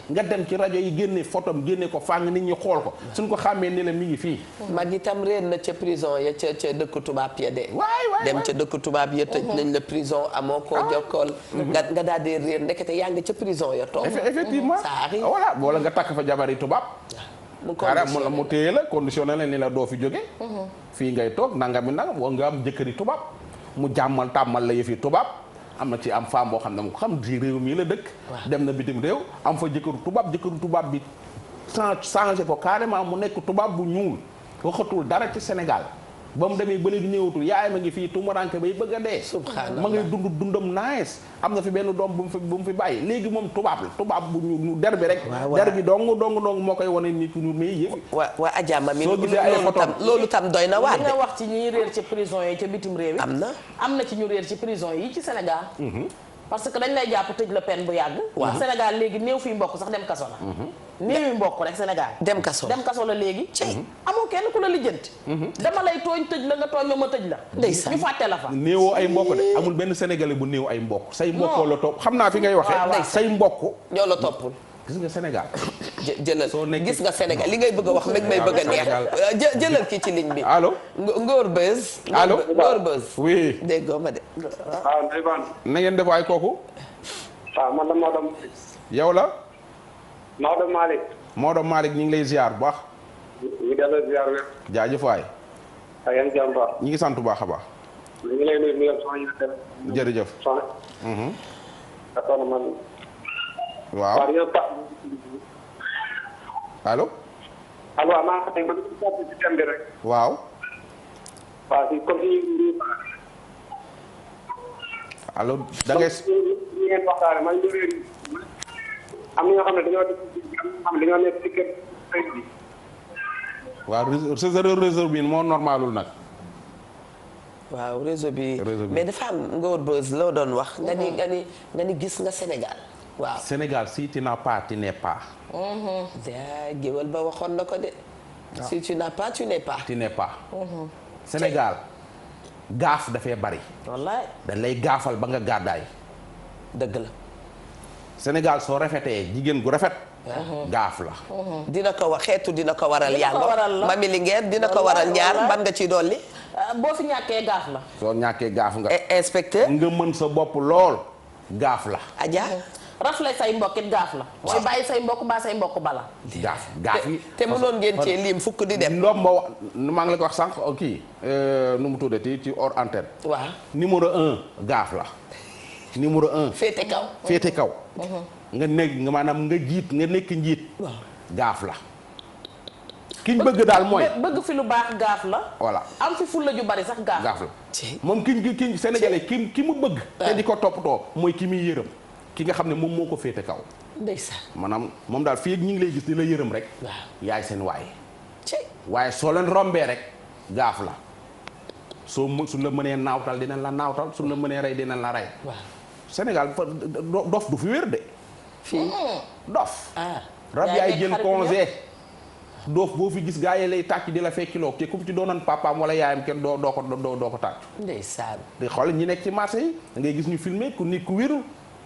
nga dem ci rajo yi génne photom génne ko fàng nit ñi xool ko suñ ko xàmmee ni la mi ngi fii mag itam réer na ca prison ya ca dëkk tubaab ya de waay dem ca dëkk tubaab ya tëj nañ la prison amoo koo jokkool nga daal di réer ndekete yaa ngi ca prison ya toog effectivement voilà wala nga takk fa jabari tubaab mu téye la conditionné la ni la doo fi jóge fii ngay toog nangami nangam wala nga am jëkkëri tubaab mu jàmmal tàmmal la yëfi tubaab am na ci am femme boo xam ne mu xam ci réew mii la dëkk dem na bitim réew am fa jëkkëru tubaab bi changé ko carrément mu nekk tubaab bu ñuul waxatul dara ci Sénégal ba mu demee ba léegi ñëwatul yaayam a ngi fii tumuranke bay bëgg a dee. subhanallah ma ngay dundam nice am na fi benn doom bu mu fi bàyyi léegi moom tubaab la tubaab bu ñu der bi rek. der bi dong moo koy wane nit ñu may yëpp. waa Adja Mami loolu tam doy na waar de. li nga wax ci ñi réer ci prison yi ca bitim réew yi. am na ci ñu réer ci prison yi ci Sénégal. parce que dañ lay jàpp tëj la peine bu yàgg. waaw Sénégal léegi néew fii mbokk sax dem kaso la. néew yi mbokk rek Sénégal. dem kaso la léegi. amoo kenn ku la lijjanti. dama lay tooñ tëj la nga tooñ ma tëj la. ndeysaan ñu fàtte la fa. néewoo ay mbokk de amul benn sénégalais bu néew ay mbokk. say mbokkoo la topp xam naa fi ngay waxee. say mbokk ñoo la toppul. gis nga Sénégal. jëlal gis nga Sénégal li ngay bëgg a wax meg may bëgg a neex. jëlal kii ci ligne bi. allo. Ngor Beuz. allo Ngor Beuz. oui. déggoo ma de. waaw Ndeye Bane. na ngeen def waay kooku. waaw man la Maodo. yow la. Maodo Malick. Maodo Malick ñu ngi lay ziar bu baax. ñu ngi delloo ziar wér. jaajëf waay. ak yan jàmm baax. ñu ngi sant bu baax a baax. ñu ngi lay nuyu soxna yi nga jërëjëf. soxna. d'accord man. waaw waaw yow Pape. allo. allo maa ngi xam ne man ci thème bi rek. waaw. waaw si comme ni allo da ngay. ñu ngeen waxtaane man ñu réer am na ñoo xam ne dañoo nekk ci kër sëy bi. waaw réseau bi moo normalul nag. waaw réseau bi mais dafa am Ngor Beuz loo doon wax. nga ni gis nga Sénégal. waaw Sénégal si tu n'as pas tu n'es pas. géwél ba waxoon na ko de. si tu n'as pas tu n'es pas. tu n'es pas. Sénégal gaaf dafay bari. wallaay dañ lay gaafal ba nga gàddaay. dëgg la. Sénégal soo rafetee jigéen gu rafet. gaaf la. dina ko wax xeetu dina ko waral yàlla. Mami Linguère dina ko waral ñaar ban nga ci dolli. boo fi ñàkkee gaaf la. soo ñàkkee gaaf nga. inspecteur nga mën sa bopp lool gaaf la. Adja. rafle say mbokkit gaaf la. mooy bàyyi say mbokk mbaa say mbokk bala. gaaf yi te mënoon ngeen cee lim fukk di dem. ndomba maa ngi la ko wax sànq kii nu mu tuddati ci hors antenne. waaw numéro 1 gaaf la. numéro 1. féete kaw. féete kaw. nga nekk nga maanaam nga jiit nga nekk njiit. gaaf la. kiñ bëgg daal mooy. bëgg fi lu baax gaaf la. voilà am fi fulla ju bari sax gaaf la. moom kiñ Sénégalais ki mu bëgg. te di ko toppatoo mooy ki muy yërëm. ki nga xam ne moom moo ko féete kaw. ndeysaan. maanaam moom daal fii ak ñi ngi lay gis di la yërëm rek. yaay seen waay. waaye soo leen rombee rek gaaf la. suñ la mënee naawtal dinañ la naawtal suñ la mënee rey dinañ la rey. Sénégal dof du fi wér de. fii dof. rab yaay jël congé. doof boo fi gis gaa yi lay tàcc di la fekkiloo te ku ci doonoon papaam wala yaayam kenn doo ko tàcc. ndeysaan. di xool ñi nekk ci marché yi da ngay gis ñu filmer ku nit ku wérul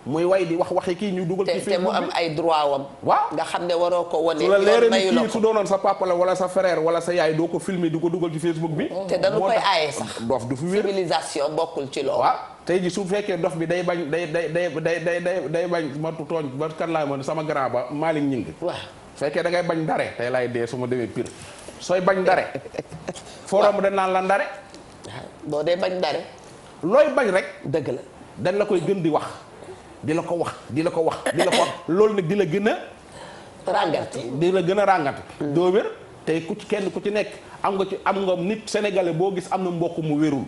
muy way di waxi kii ñu dugal ci film te mu am ay droit wam. waaw nga xam ne waroo ko wane. su la leeree ni kii su doonoon sa papa la wala sa frère wala sa yaay doo ko filmer di ko dugal ci Facebook bi. te dañu koy aaye sax. dof du fi wér civilisation bokkul ci loolu. waaw tey ji su fekkee dof bi day bañ day bañ ma tooñ ba kan laa mën sama grand ba Malick Ñing. waaw fekkee da ngay bañ ndare tey laay dee su ma demee pire sooy bañ ndare. forum dañ naan la ndare. boo dee bañ ndare. looy bañ rek. dëgg la dañ la koy gën di wax. di la ko wax loolu nag di la gën a ràngati doo wér tey kenn ku ci nekk am nga nit sénégalais boo gis am na mbokk mu wérul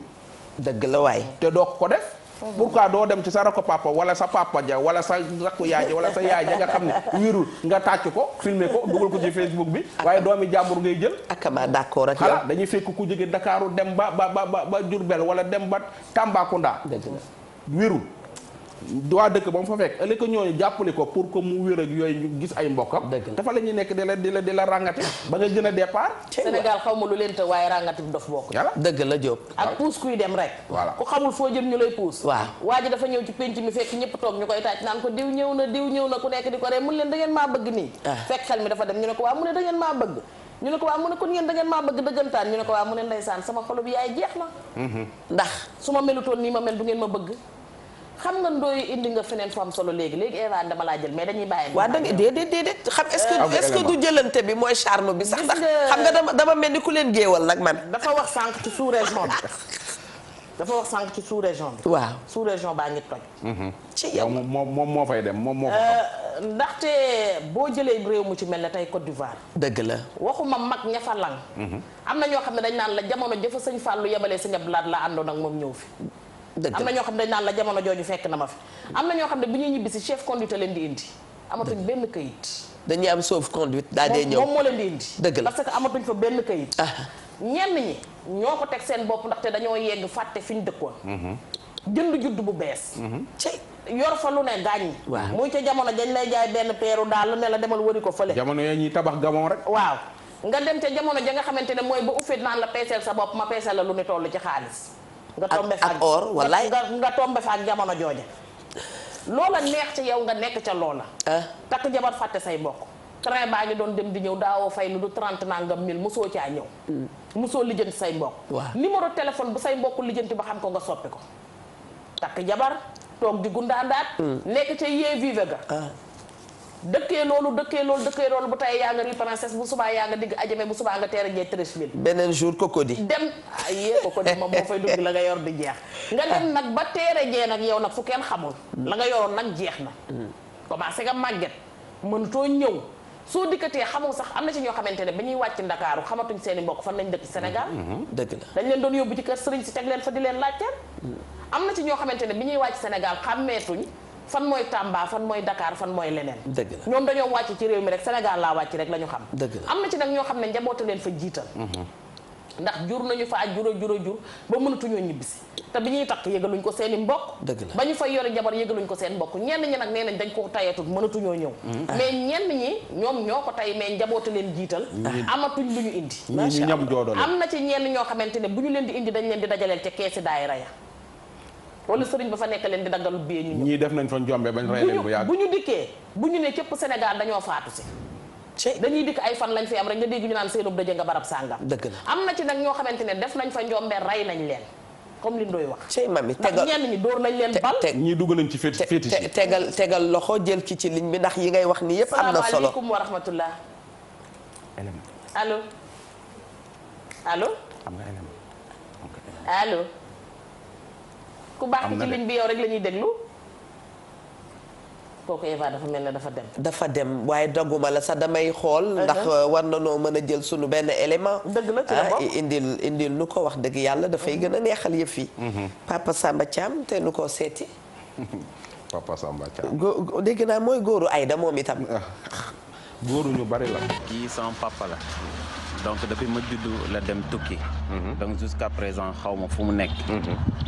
dëgg la waay te doo ko def pourquoi doo dem ci sa rakko papa wala sa papa ja wala sa rakku yaay ja wala sa yaay ja nga xam ne wérul nga tàcc ko filmer ko dugal ko ci Facebook bi waaye doomi jàmbur ngay jël akama d'accord ak yow dañuy fekk ku jóge Dakaaru dem ba Diourbel wala dem ba Tambacounda wérul waa dëkk ba mu fa fekk ëllëg ñooñu jàppale ko pour que mu wér ak yooyu ñu gis ay mbokkam dafa la ñuy nekk di la ràngati ba nga gën a départ Sénégal xaw ma lu leen te waaye ràngati bi dof bokk yàlla dëgg la Diop ak puus kuy dem rek voilà ku xamul foo jëm ñu lay puus waaw waa ji dafa ñëw ci penc mi fekk ñëpp toog ñu koy tàcc naan ko diw ñëw na ku nekk di ko ree mun leen da ngeen maa bëgg nii fekk xel mi dafa dem ñu ne ko waa mu ne da ngeen maa bëgg ñu ne ko waa mu ne kon ngeen da ngeen maa bëgg dëggantaan ñu ne ko waa mu ne ndeysaan sama xolu bi yaay jeex na ndax su ma melutoon nii ma mel du ngeen ma bëgg xam nga ndooy indi nga feneen fu am solo léegi Eva dama laa jël mais dañuy bàyyi. waaw da nga déedéet xam est-ce que du jëlante bi mooy charme bi sax ndax xam nga dama mel ni ku leen géewal nag man. dafa wax sànq ci sous-région bi. waaw sous-région baa ngi toj. ci yow moom moo fay dem moom moo fa xam. ndaxte boo jëlee réew mu ci mel ne tey Côte d'Ivoire. dëgg la waxuma mag ña fa lang. am na ñoo xam ne dañ naan la jamono jëfa sëñ Fallou yebalee sëñ Abdou Lahad la àndoon ak moom ñëw fi. am na ñoo xam ne dañ naan la jamono jooju fekk na ma fi. am na ñoo xam ne bu ñuy ñibbi si chef conduite leen di indi. amatuñ benn këyit. dañuy am sauf conduite daal dee ñëw moom moo leen di indi. dëgg la parce que amatuñ fa benn këyit. ñenn ñi ñoo ko teg seen bopp ndaxte dañoo yegg fàtte fi ñu dëkkoon. jënd judd bu bees. yor fa lu ne gaañ. waaw muy ca jamono dañ lay jaay benn peeru daal ne la demal wëri ko fële. jamono yooyu ñuy tabax gamoon rek. waaw nga dem ca jamono ja nga xamante ne mooy ba ufit naan la peeseel sa bopp ma peeseel la lu ne toll ci xaalis. nga tombe fa ak or wallaay nga tombe fa ak jamono jooja. loola neex ci yow nga nekk ca loola. takk jabar fàtte say mbokk. train baa ngi doon dem di ñëw daawoo fay lu du 30 nangam mille mosoo caa ñëw. mosoo lijjanti say mbokk. waaw numéro téléphone bu say mbokk lijjanti ba xam ko nga soppi ko. takk jabar toog di gundaandaat. nekk ca yee vive ga. dëkkee loolu bu tey yaa nga ri princesse bu subaa yaa nga digg ajame bu subaa nga teer a jee 13000. beneen jour cocody. dem yee cocody moom moo fay dugg la nga yor di jeex. nga dem nag ba teere jee nag yow nag fu kenn xamul. la nga yoroon nag jeex na. commencé nga màgget mënutoo ñëw. soo dikkatee xamoo sax am na ci ñoo xamante ne ba ñuy wàcc Ndakaaru xamatuñ seeni mbokk fan lañ dëkk Sénégal. dëgg la dañ leen doon yóbbu ci kër sëriñ si teg leen fa di leen laajteel. am na ci ñoo xamante ne bi ñuy wàcc Sénégal xàmmeetuñ fan mooy Tamba fan mooy Dakar fan mooy leneen. dëgg la ñoom dañoo wàcc ci réew mi rek Sénégal laa wàcc rek la ñu xam. dëgg la am na ci nag ñoo xam ne njaboota leen fa jiital. ndax jur nañu fa aj jur ba mënatuñoo ñibbisi te bi ñuy takk yëgaluñ ko seeni mbokk. dëgg la ba ñu fay yore jabar yëgaluñ ko seen mbokk ñenn ñi nag nee nañ dañ ko tayatut mënatuñoo ñëw. mais ñenn ñi ñoom ñoo ko tay mais njaboota leen jiital. amatuñ lu ñu indi. ñu ñam joodoo la am na ci ñenn ñoo xamante ne bu ñu leen di indi dañ leen di dajaleel ca keesi daayira ya wala sëriñ ba fa nekk leen di daggalu bee ñu ñëw. ñii def nañ fa njombe bañ rey leen bu yàgg. bu ñu dikkee bu ñu ne cëpp Sénégal dañoo faatu si. dañuy dikk ay fan lañ fi am rek nga dégg ñu naan seenub daje nga barab sàngam. dëgg la am na ci nag ñoo xamante ne def nañ fa njombe rey nañ leen comme li Ndoye wax. cey mami ndax ñenn ñi dóor nañ leen bal. ñii dugg nañ ci fétiche tegal loxo jël ki ci ligne bi ndax yi ngay wax ni yëpp am na solo. salaamaaleykum wa rahmatullah. allo allo. allo. ku baax ci ligne bi yow rek la ñuy déglu. kooku Eva dafa mel ne dafa dem waaye dogguma la sax damay xool ndax war na noo mën a jël sunu benn élément. dëgg la ci la bokk indil nu ko wax dëgg yàlla dafay gën a neexal yëf yi. Papa Samba Thiam te nu ko seeti. Papa Samba Thiam. dégg naa mooy góoru Aïda moom itam. góoru ñu bari la. kii sama papa la. donc depuis ma juddu la dem tukki. donc jusqu'à présent xaw ma fu mu nekk.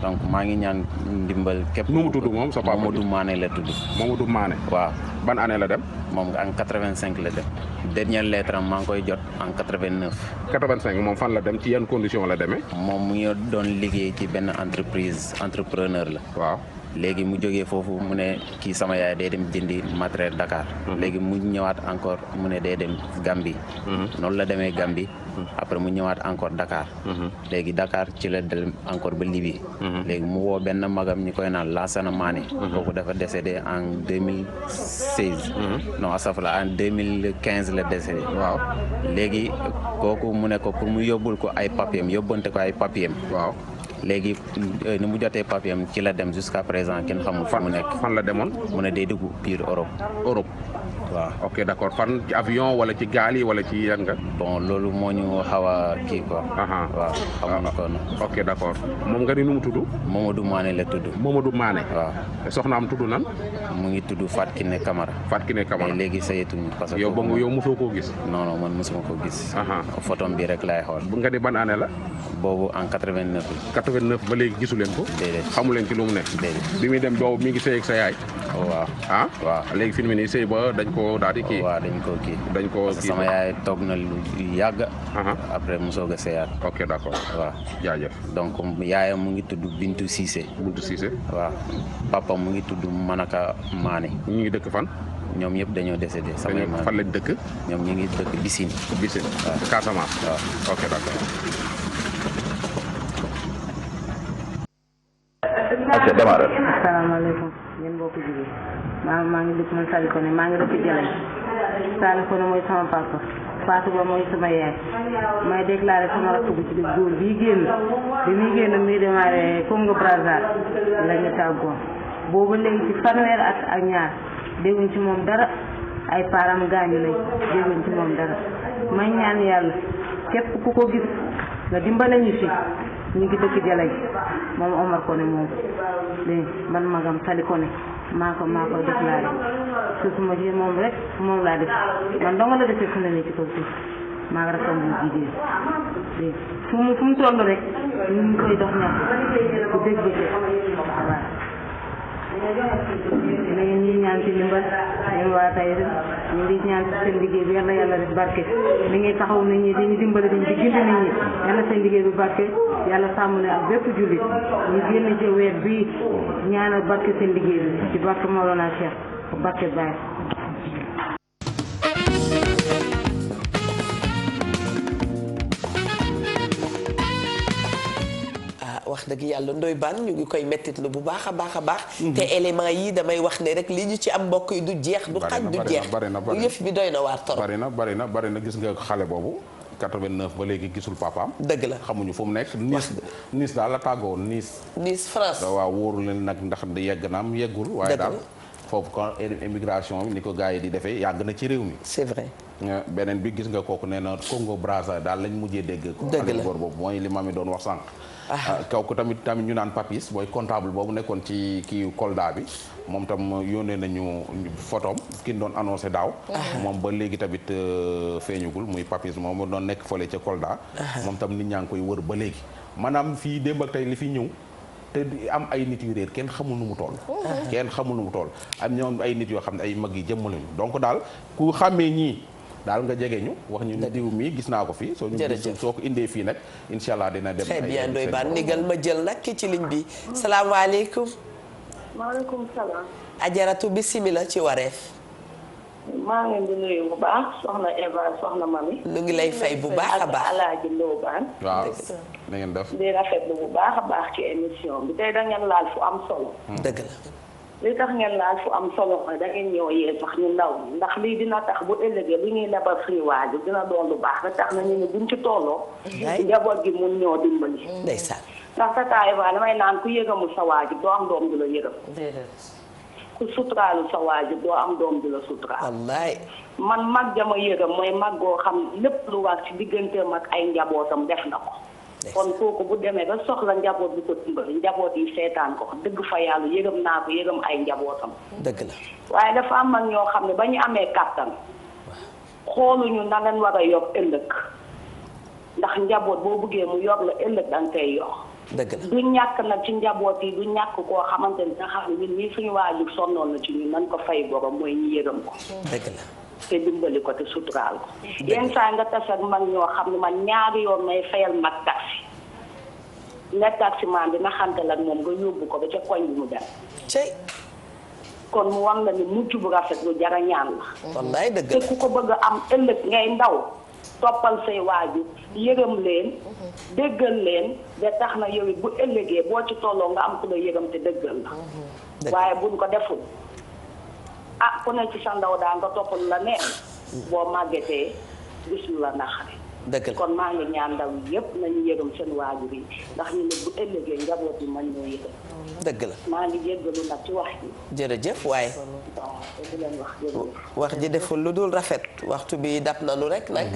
donc maa ngi ñaan ndimbal képp. nu mu tudd moom sa papa Mamadou Mané la tudd. Mamadou Mané. waaw ban année la dem. moom en 85 la dem. dernière lettre am maa ngi koy jot en 89. 85 moom fan la dem ci yan condition la demee. moom mu ngi doon liggéey ci benn entrepreneur la. waaw. léegi mu jógee foofu mu ne kii sama yaay day dem jëndi matériel Dakar. léegi mu ñëwaat encore mu ne day dem Gambie. noonu la demee Gambie. après mu ñëwaat encore Dakar. léegi Dakar ci la dem encore ba Libye. léegi mu woo benn magam ñi koy naan Lansana Mané. kooku dafa décédé en 2016. non asafala en 2015 la décédé. waaw léegi kooku mu ne ko pour mu yóbbul ko ay papiers yóbbante ko ay papiers. waaw. léegi ni mu jotee papier am ci la dem jusqu'à présent kenn xamul fu mu nekk. fan la demoon. mu ne day dugg biir Europe. Europe. waaw ok d'accord fan ci avion wala ci gaal yi wala ci yan nga. bon loolu moo ñu xaw a kii quoi. waaw xamuñu ko noonu. ok d'accord moom nga ni nu mu tudd. Mamadou Mané la tudd. Mamadou Mané. waaw soxna am tudd nan. mu ngi tudd Fatou Kiné Camara. Fatou Kiné Camara mais léegi saytuñu parce que. yow ba yow mosoo koo gis. non non man mosuma koo gis. photo bi rek laay xool. nga di ban année la. boobu en 89 la. 89 ba léegi gisu leen ko. déedéet xamu leen ci lu mu nekk. déedéet bi muy dem boobu mi ngi sëy ak sa yaay. waaw waaw léegi fi mu ne nii sëy ba dañ ko daal di kii. waaw dañ ko kii. dañ ko parce que sama yaay toog na lu yàgg. après mu soog a sëyaat. ok d'accord waaw jaajëf. donc yaayam mu ngi tudd Bintu Cissé. Bintu Cissé. waaw papa mu ngi tudd Manaka Mané. ñu ngi dëkk fan. ñoom yëpp dañoo décédé. samay maam fan lañ dëkk. ñoom ñu ngi dëkk Bissine. Bissine waaw Casamance. waaw ok d'accord. asalaamaaleykum yéen mbokku jigéen maa ngi dëkk man Sali Koné maa ngi dëkk Jalañ Sali Koné mooy sama papa Fatou Ba mooy sama yaay may déclaré sama rakk bu ci di góor bii génn bi muy génn muy démarré Congo Brazza la ñu tàggoon boobu léegi ci fanweer at ak ñaar dégguñ ci moom dara ay param gaañu nañ dégguñ ci moom dara may ñaan yàlla képp ku ko gis nga dimbale ñu fi ñu ngi dëkk Jalay moom Omar Koné moom dégg man magam Sali Koné maa ko déclaré su suma ji moom rek moom laa def man dong la defee fu ne nii ci kaw suuf maa ngi rakam bu jigéen dégg fu mu toll rek ñu ngi koy dox ñax ku dégg bëccëg waaw léegi ñu ñaan ci ndimbal ñun waa tey ñu ngi ñaan ci seen liggéey bi yàlla yàlla def barke li ngay taxaw nit ñi dañu dimbali dañ di gindi nit ñi yàlla seen liggéey bi barke yàlla sàmm ne ak bépp jullit ñu génn ci weer bii ñaanal barke seen liggéey bi ci barke Mawlana Cheikh barke Baye. wax dëgg yàlla Ndoye Bane ñu ngi koy mettitlu bu baax a baax a baax. te élément yi damay wax ne rek li ñu ci am mbokk yi du jeex. du xaj du jeex yëf bi doy na waar torop. bari na gis nga xale boobu 89 ba léegi gisul papaam. dëgg la xamuñu fu mu nekk. Nice daal la tàggoo woon Nice France. waaw wóoru leen nag ndax yegg naam yeggul. waaye daal foofu quand immigration bi ni ko gars yi di defee yàgg na ci réew mi. c'est vrai. beneen bi gis nga kooku nee na Congo Brazza daal lañ mujjee dégg. dëgg la boobu mooy li ma mi doon wax sànq. kooku tamit ñu naan Papis booy comptable boobu nekkoon ci kii Kolda bi moom tam yónnee nañu photom ki doon annoncé daaw. moom ba léegi tamit feeñugul muy Papis moom doon nekk fële ca Kolda. moom tam nit ñaa ngi koy wër ba léegi maanaam fii démb ak tey li fi ñëw. te am ay nit yu réer kenn xamul nu mu toll. kenn xamul nu mu toll am ñoom ay nit yoo xam ne ay mag yi jëmm lañu donc daal ku xàmmee ñii. daal nga jege ñu wax ñu diw mi gis naa ko fii. soo ko indee fii nag incha allah dina dem. très bien Ndoye Bane nigal ma jël nag ki ci ligne bi salaamaaleykum. maaleykum salaam. ajaratu bisimila ci wareef. maa ngi leen di nuyu bu baax soxna Eva soxna Mami. nu ngi lay fay bu baax a baax Alaaji Ndoye Bane. waaw na ngeen def. di rafetlu bu baax a baax ci émission bi tey da ngeen laal fu am solo. dëgg la. li tax ngeen laal fu am solo mooy da ngeen ñëw yee sax ñu ndaw ñi ndax lii dina tax bu ëllëgee li ñuy lebal suñu waaju dina doon lu baax ba tax na ñu ne buñ ci tolloo. njaboot gi mun ñoo dimbali. ndeysaan. ndax sa taay ba damay naan ku yëgamul sa waaju doo am doom du la yëgam. ku suturaalu sa waaju doo am doom du la suturaal. wallaay. man mag jama yëgam mooy mag goo xam lépp lu war ci digganteem ak ay njabootam def na ko. kon kooku bu demee ba soxla njaboot bi ko dimbali njaboot yi seetaan ko dëgg fa yàlla yëgam naa ko yëgam ay njabootam. dëgg la. waaye dafa am mag ñoo xam ne ba ñu amee kàttan xooluñu na leen war a yor ëllëg ndax njaboot boo bëggee mu yor la ëllëg da nga koy yor. dëgg la du ñàkk nag ci njaboot yi du ñàkk koo xamante ni nga xam ne ñun ñii suñu waajur sonnoon na ci ñun nañ ko fay borom mooy ñu yëgam ko. dëgg la. te dimbali ko te suturaal ko. yenn saa nga tas ak mag ñoo xam ne man ñaari yoon may fayal mag taxi. ne taximan bi na xantal ak moom nga yóbbu ko ba ca koñ bi mu dem. kon mu wan la ni mujj bu rafet lu jara ñaan la. wallaay dëgg la te ku ko bëgg a am ëllëg ngay ndaw toppal say waajur yërëm leen. déggal leen ba tax na yow bu ëllëgee boo ci tolloo nga am ku la yërëm te déggal la. waaye buñ ko deful. ah ku ne ci sa ndaw daa nga toppal la neex boo màggetee gis lu la naxare. dëgg la kon maa ngi ñaan ndaw yi yëpp nañu yërëm seen waajur yi ndax ñu ne bu ëllëgee njaboot yi mën ñoo yërëm. dëgg la maa ngi jéggalu nag ci wax ji. jërëjëf waaye. di leen wax jërëjëf. wax ji deful lu dul rafet waxtu bi dab nanu rek nag.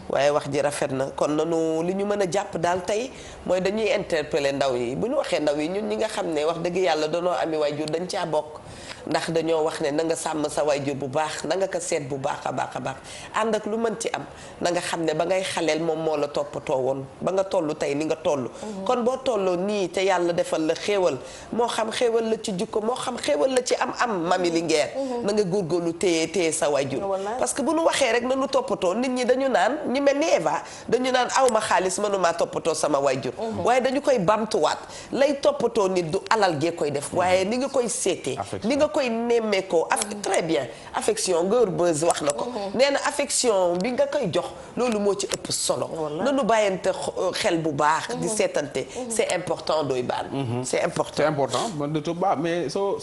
waaye wax ji rafet na kon nanu li ñu mën a jàpp daal tey mooy dañuy interpeller ndaw yi bu ñu waxee ndaw yi ñun ñi nga xam ne wax dëgg yàlla danoo ami waajur dañ caa bokk. ndax dañoo wax ne na nga sàmm sa waajur bu baax na nga ko seet bu baax a baax a baax ànd ak lu mën ci am na nga xam ne ba ngay xaleel moom moo la toppatoo woon ba nga toll tey ni nga toll. kon boo tolloo nii te yàlla defal la xéewal moo xam xéewal la ci jikko moo xam xéewal la ci am mami Linguère. na nga góorgóorlu téye sa waajur. parce que bu nu waxee rek na nu toppatoo nit ñi dañu naan ñi mel ni Eva dañu naan awma xaalis mënumaa toppatoo sama waajur. waaye dañu koy bamtuwaat lay toppatoo nit du alal gee koy def waaye ni nga koy seetee ni nga koy nemmeekoo très bien affection ngeur buzz wax na ko nee na affection bi nga koy jox loolu moo ci ëpp solo nanu bàyyante xel bu baax di seetante c'est important Ndoye Bane c'est important man de baax mais soo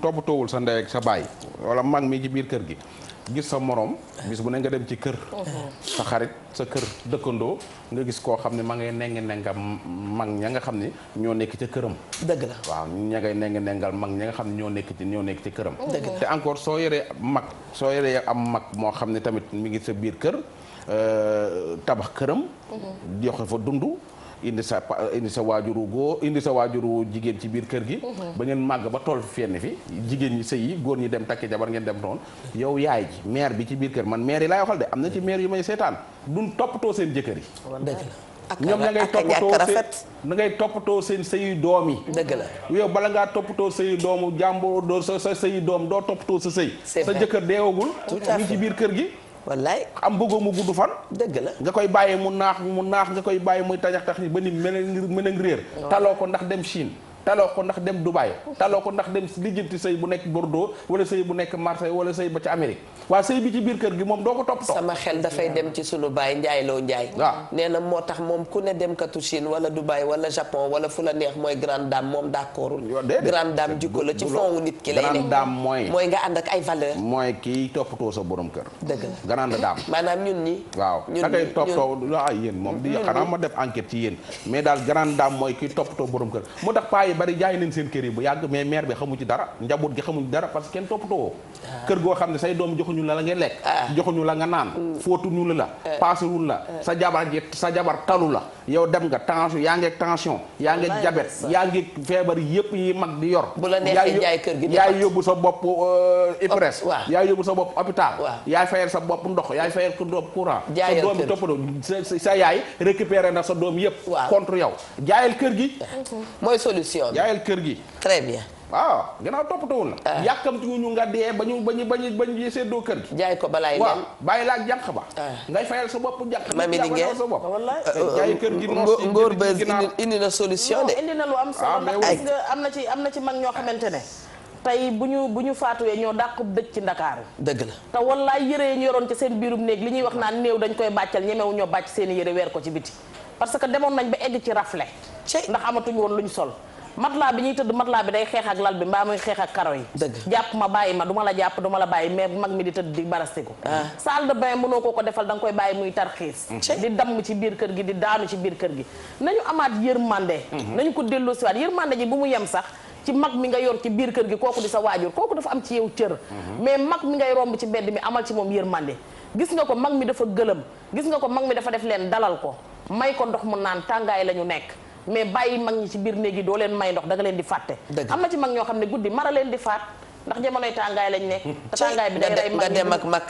toppatoowul sa ndey ak sa baay wala mag mi ci biir kër gi gis sa morom bis bu ne nga dem ci kër sa xarit sa kër dëkkandoo nga gis koo xam ne ma ngay nenga mag ña nga xam ne ñoo nekk ca këram. dëgg la waaw ña ngay nengal mag ña nga xam ne ñoo nekk ci këram. te encore soo yoree am mag moo xam ne tamit mi ngi sa biir kër tabax këram. joxe fa dund. indi sa waajuru góor indi sa waajuru jigéen ci biir kër gi. ba ngeen màgg ba toll fenn fi jigéen ñi sëy yi góor ñi dem takki jabar ngeen dem noonu. yow yaay ji mère bi ci biir kër man mère yi laay waxal de am na ci mère yu may seetaan duñ toppatoo seen jëkkër yi. ñoom na ngay toppatoo seen sëyu doom yi. dëgg la yow bala ngaa toppatoo sëyu doomu jàmbur doo sa sëyu doom doo toppatoo sa sëy. sa jëkkër deewagul. ngi ci biir kër gi. wallaay am bëggoo mu gudd fan. dëgg la nga koy bàyyi mu naax nga koy bàyyi muy tajax tax ni ba ni mën a réer. taloo ko ndax dem Chine. taloo ko ndax dem Dubaï. taloo ko ndax dem lijjanti sëy bu nekk Bordeaux wala sëy bu nekk Marseille wala sëy ba ci Amérique. waa sëy bi ci biir kër gi moom doo ko toppatoo. sama xel dafay dem ci sunu baay Njaay Loo Njaay. waaw nee na moo tax moom ku ne dem katu Chine wala Dubaï wala Japon wala fu la neex mooy grande dame moom d'accordul. grande dame jikko la ci fond nit ki lay ne. grande dame mooy nga ànd ak ay valeur mooy kii toppatoo sa borom kër. dëgg la grande dame. maanaam ñun ñi. waaw da ngay toppatoo yéen moom di xanaa ma def enquête ci yéen mais daal grande dame mooy kii toppatoo borom kër moo tax paa yi bari jaay nañ seen kër yi bu yàgg mais mère bi xamu ci dara njaboot gi xamuñ dara parce que kenn toppatoo kër goo xam ne say doom joxuñu la ngay lekk joxuñu la nga naan fóotuñu la paasewul la sa jabar talu la yow dem nga tension yaa ngeeg tension yaa ngeeg diabète yaa ngeeg feebar yëpp yi mag di yor bu la neexee jaay kër gi yaay yóbbu sa bopp IPRES yaay yóbbu sa bopp hôpital yaay fayal sa bopp ndox yaay fayal ko doom courant sa doom bi toppatoo sa yaay récupéré na sa doom yëpp contre yow jaayal kër gi mooy solution bi jaayal kër gi très bien waaw gannaaw toppatoowul la yàkkamti ñu nga dee ba ñu seddoo kër gi jaay ko balaay waaw bàyyi la ak jànq ba ngay fayal sa bopp jànq mami li ngeen sa bopp jaay kër gi ngóor ba indi na solution de indi na lu am solo ndax am na ci mag ñoo xamante ne tey bu ñu faatuwee ñoo dàqub dëj ci Ndakaaru dëgg la te wallaay yére ñu yoroon ci seen biirum néeg li ñuy wax naan néew dañ koy bàccal ñemewu ñoo bàcc seen yére weer ko ci biti parce que demoon nañ ba egg ci rafle ndax amatuñ woon luñ sol matelas bi ñuy tëdd matelas bi day xeex ak lal bi mbaa muy xeex ak karo yi jàpp ma bàyyi ma du ma la jàpp du ma la bàyyi mais mag mi di tëdd di barastiku salle de bain mënoo ko defal da nga koy bàyyi muy tarxiis di damm ci biir kër gi di daanu ci biir kër gi nañu amaat yërmande nañu ko delloo siwaat yërmande ji bu mu yem sax ci mag mi nga yor ci biir kër gi kooku di sa waajur kooku dafa am ci yow cër mais mag mi ngay romb ci mbedd mi amal ci moom yërmande gis nga ko mag mi dafa gëlëm gis nga ko mag mi dafa def leen dalal ko may ko ndox mu naan tàngaay la ñu nekk mais bàyyi mag ñi ci biir néeg yi doo leen may ndox da nga leen di fàtte am na ci mag ñoo xam ne guddi mara leen di faat ndax jamonoy tàngaay lañ nekk te tàngaay bi day rey mag nga dem ak mag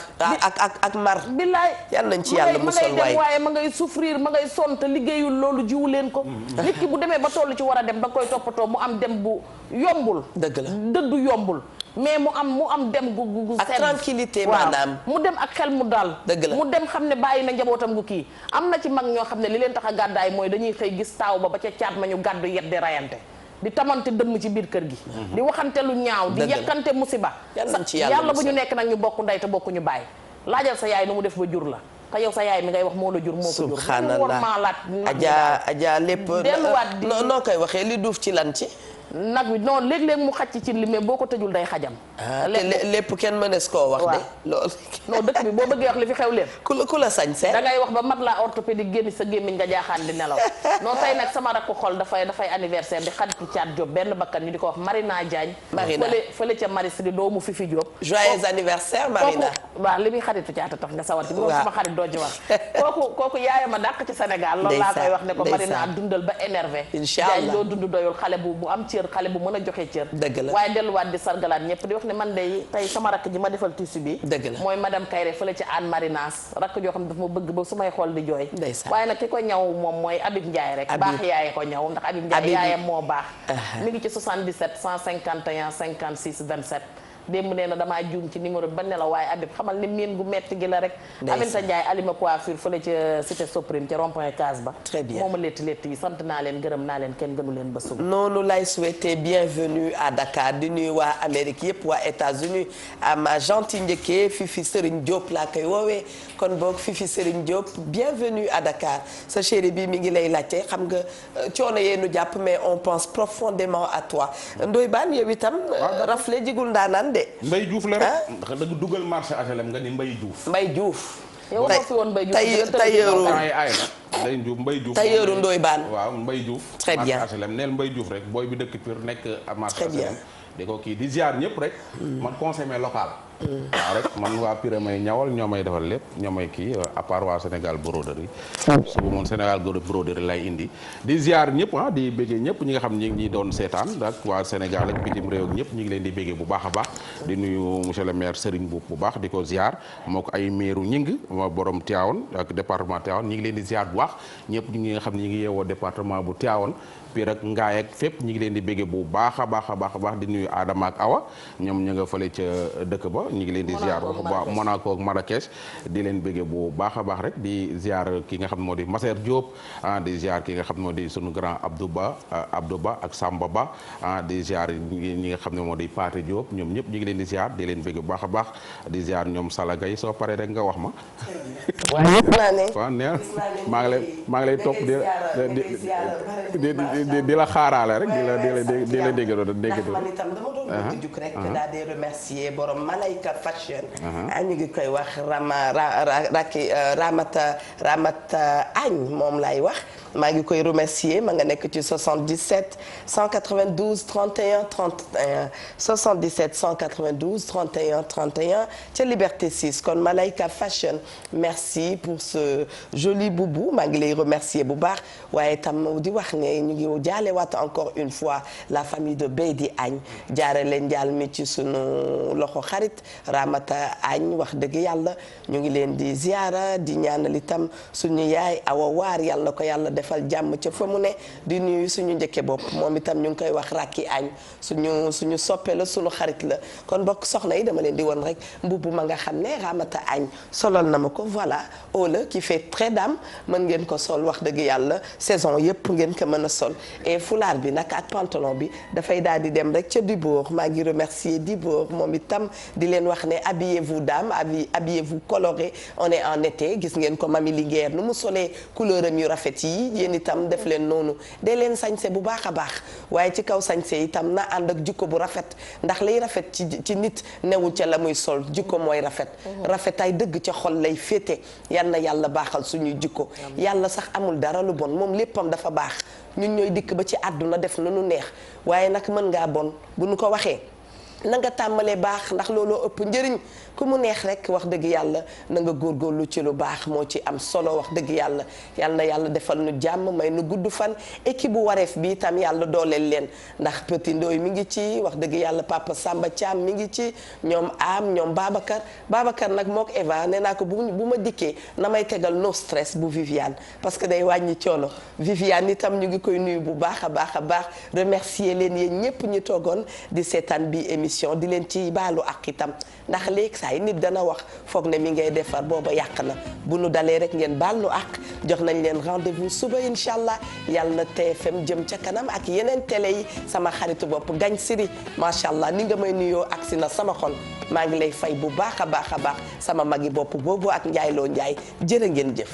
ak mar billaay yal nañ ci yàlla musal waay waaye ma ngay souffrir ma ngay sonn te liggéeyul loolu jiwu leen ko nit ki bu demee ba toll ci war a dem da nga koy toppatoo mu am dem bu yombul dëgg la dëddu yombul mais mu am dem gu ak tranquillité maanaam mu dem ak xel mu dal dëgg la mu dem xam ne bàyyi na njabootam gu kii am na ci mag ñoo xam ne li leen tax a gàddaay mooy dañuy xëy gis taaw ba ca caat ma ñu gàddu yet di rayante di tamante dëmm ci biir kër gi di waxante lu ñaaw di yekkante musiba yàlla bu ñu nekk nag ñu bokk ndey te bokk ñu bàyyi laajal sa yaay nu mu def ba jur la te yow sa yaay mi ngay wax moo la jur moo ko jur subhanallah ajaa lépp delluwaat di noo koy waxee li duuf ci lan ci nag wi non léeg-léeg mu xaj ci cin li mais boo ko tëjul day xajam lépp kenn mënees koo wax de loolu non dëkk bi boo bëggee wax li fi xew lépp ku la sañ seet da ngay wax ba mat la orthopédique génn sa gémmiñ nga jaaxaan di nelaw non tey nag sama rakku xol dafay anniversaire di xaritu Thiat Diop benn bakkan ñu di ko wax Marina Diagne fële ca Maris di doomu Fifi Diop joyeux anniversaire Marina waaw li muy xaritu Thiat tax nga sawar ci moom sama xarit doo ci wax kooku yaayama dàq ci Sénégal loolu laa koy wax ne ko Marina dundal ba énervé Diagne loo dund doyul xale bu am cër xale bu mën a joxe cër waaye delluwaat di sargalaat ñëpp di wax ne man de tey sama rakk ji ma defal tissu bi mooy madame Kayre fële ci Anne Marinas rakk joo xam ne daf ma bëgg ba su may xool di jooy waaye nag ki ko ñaw moom mooy Habib Ndiaye rek baax yaaye ko ñaw ndax Habib Ndiaye yaayam moo baax mi ngi ci 77 151 56 27 démb nee na damaa juum ci numéro bi ba ne la waaye Habib xamal ni miin gu metti gi la rek Aminta Ndiaye Alima coiffure fële ca cité Soprime ca rond-point Case ba très bien mooma létti yi sant naa leen gërëm naa leen kenn gënu leen ba suba noonu lay souhaiter bienvenue à Dakar di nuyu waa Amérique yëpp waa États-Unis à ma gentille njëkkee Fifi Serigne Diop laa koy woowee kon boog Fifi Serigne Diop bienvenue à Dakar sa chéri bi mi ngi lay laajte xam nga coono yeenu jàpp mais on pense profondément à toi Ndoye Bane yow itam rafle jigul ndaanaan de. Mbaye Diouf la rek. ndax da nga dugal marché HLM nga ni Mbaye Diouf. Mbaye Diouf. yow moo fi woon Mbaye Diouf tayeeru Mbaye Diouf tayeeru Ndoye Bane. waaw Mbaye Diouf. très bien marché HLM neel Mbaye Diouf rek booy bi dëkk Pire nekk marché très bien HLM. di ko kii di ziar ñëpp rek. man consommé local. waaw rek man waa Pire may ñawal ñoo may defal lépp ñoo may kii à part waa Sénégal broderie. suba moom Sénégal broderie lay indi. di ziar ñëpp di béggee ñëpp ñi nga xam ñi ngi doon seetaan ak waa Sénégal ak bitim réew ñëpp ñi ngi leen di béggee bu baax a baax. di nuyu monsieur le maire Serigne Boub bu baax di ko ziar moo ko ay maire ñing borom Tivaouane ak département Tivaouane ñi ngi leen di ziar bu baax ñëpp ñi nga xam ñi ngi yeewoo département bu Tivaouane Pire ak Ngaye ak fépp ñi ngi leen di béggee bu baax a baax a baax di nuyu Adama ak Awa ñoom ñu nga fële ca dëkk ba ñi ngi leen di ziar bu baax Monaco ak Marrakech di leen béggee bu baax a baax rek di ziar ki nga xam moo di Masser Diop di ziar ki nga xam moo di sunu grand Abdou Ba ak Samba Ba di ziar ñi nga xam ne moo di Paté Diop ñoom ñëpp ñi ngi leen di ziar di leen béggee bu baax a baax di ziar ñoom Salagay soo paree rek nga wax ma waaw neen maa ngi lay topp di la xaaraale rek di la dégg man itam dama doon bëgg juk rek daal di remercier borom Malayka Fashion ñu ngi koy wax Ramata Agne moom lay wax maa ngi koy remercier ma nga nekk ci 77 192 31 31 77 192 31 31 ca Liberté 6 kon Malayka Fashion merci pour ce joli boubou maa ngi lay remercier bu baax waaye tam di wax ne ñu ngi jaalewaat encore une fois la famille de Beydi Agne jaare leen jaal mi ci sunu loxo xarit Ramata Agne wax dëgg yàlla ñu ngi leen di ziara di ñaanal itam suñu yaay Awa Waar yàlla na ko yàlla defal jàmm ca fa mu ne di nuyu suñu njëkke bopp moom itam ñu ngi koy wax Rakki Agne suñu soppe la suñu xarit la kon bokk soxna yi dama leen di won rek mbubb ma nga xam ne Ramata Agne solal na ma ko voilà la qui fait très dame mën ngeen ko sol wax dëgg yàlla saison yëpp ngeen ko mën a sol et foulard bi nag ak pantalon bi dafay daal di dem rek ca Dibor maa ngi remercier Dibor moom itam di leen wax ne habillez-vous dame habillez-vous coloré on est en été gis ngeen ko Mami Linguère nu mu solee couleur am yu rafet yi yéen itam def leen noonu dee leen sañse bu baax a baax waaye ci kaw sañse itam na ànd ak jikko bu rafet ndax lay rafet ci nit newul ca la muy sol jikko mooy rafet rafetaay dëgg ca xol lay féete yal na yàlla baaxal suñuy jikko yàlla sax amul dara lu bon moom léppam dafa baax ñun ñooy dikk ba ci àdduna def na nu neex waaye nag mën ngaa bon bu nu ko waxee na nga tàmbalee baax ndax looloo ëpp njëriñ ku mu neex rek wax dëgg yàlla na nga góorgóorlu ci lu baax moo ci am solo wax dëgg yàlla yal na yàlla defal nu jàmm may nu gudd fan équipe bu wareef bi itam yàlla dooleel leen ndax Petit Ndoy mi ngi ci wax dëgg yàlla Papa Samba Thiam mi ngi ci ñoom am ñoom Babacar nag mook Eva nee naa ko bu ma dikkee na may tegal no stress bu Viviane parce que day wàññi coono Viviane itam ñu ngi koy nuyu bu baax a baax a baax remercier leen yéen ñëpp ñu toogoon di seetaan bi émission di leen ci baalu ak itam ndax léegi saa yi nit dana wax foog ne mi ngay defar booba yàq na bu nu dalee rek ngeen baal nu ak jox nañ leen rendez-vous suba incha allah yàlla na TFM jëm ca kanam ak yeneen télé yi sama xaritu bopp gañ siri macha allah ni nga may nuyoo ak si na sama xol maa ngi lay fay bu baax a baax a baax sama magi bopp boobu ak Njaay Loo Njaay jërë ngeen jëf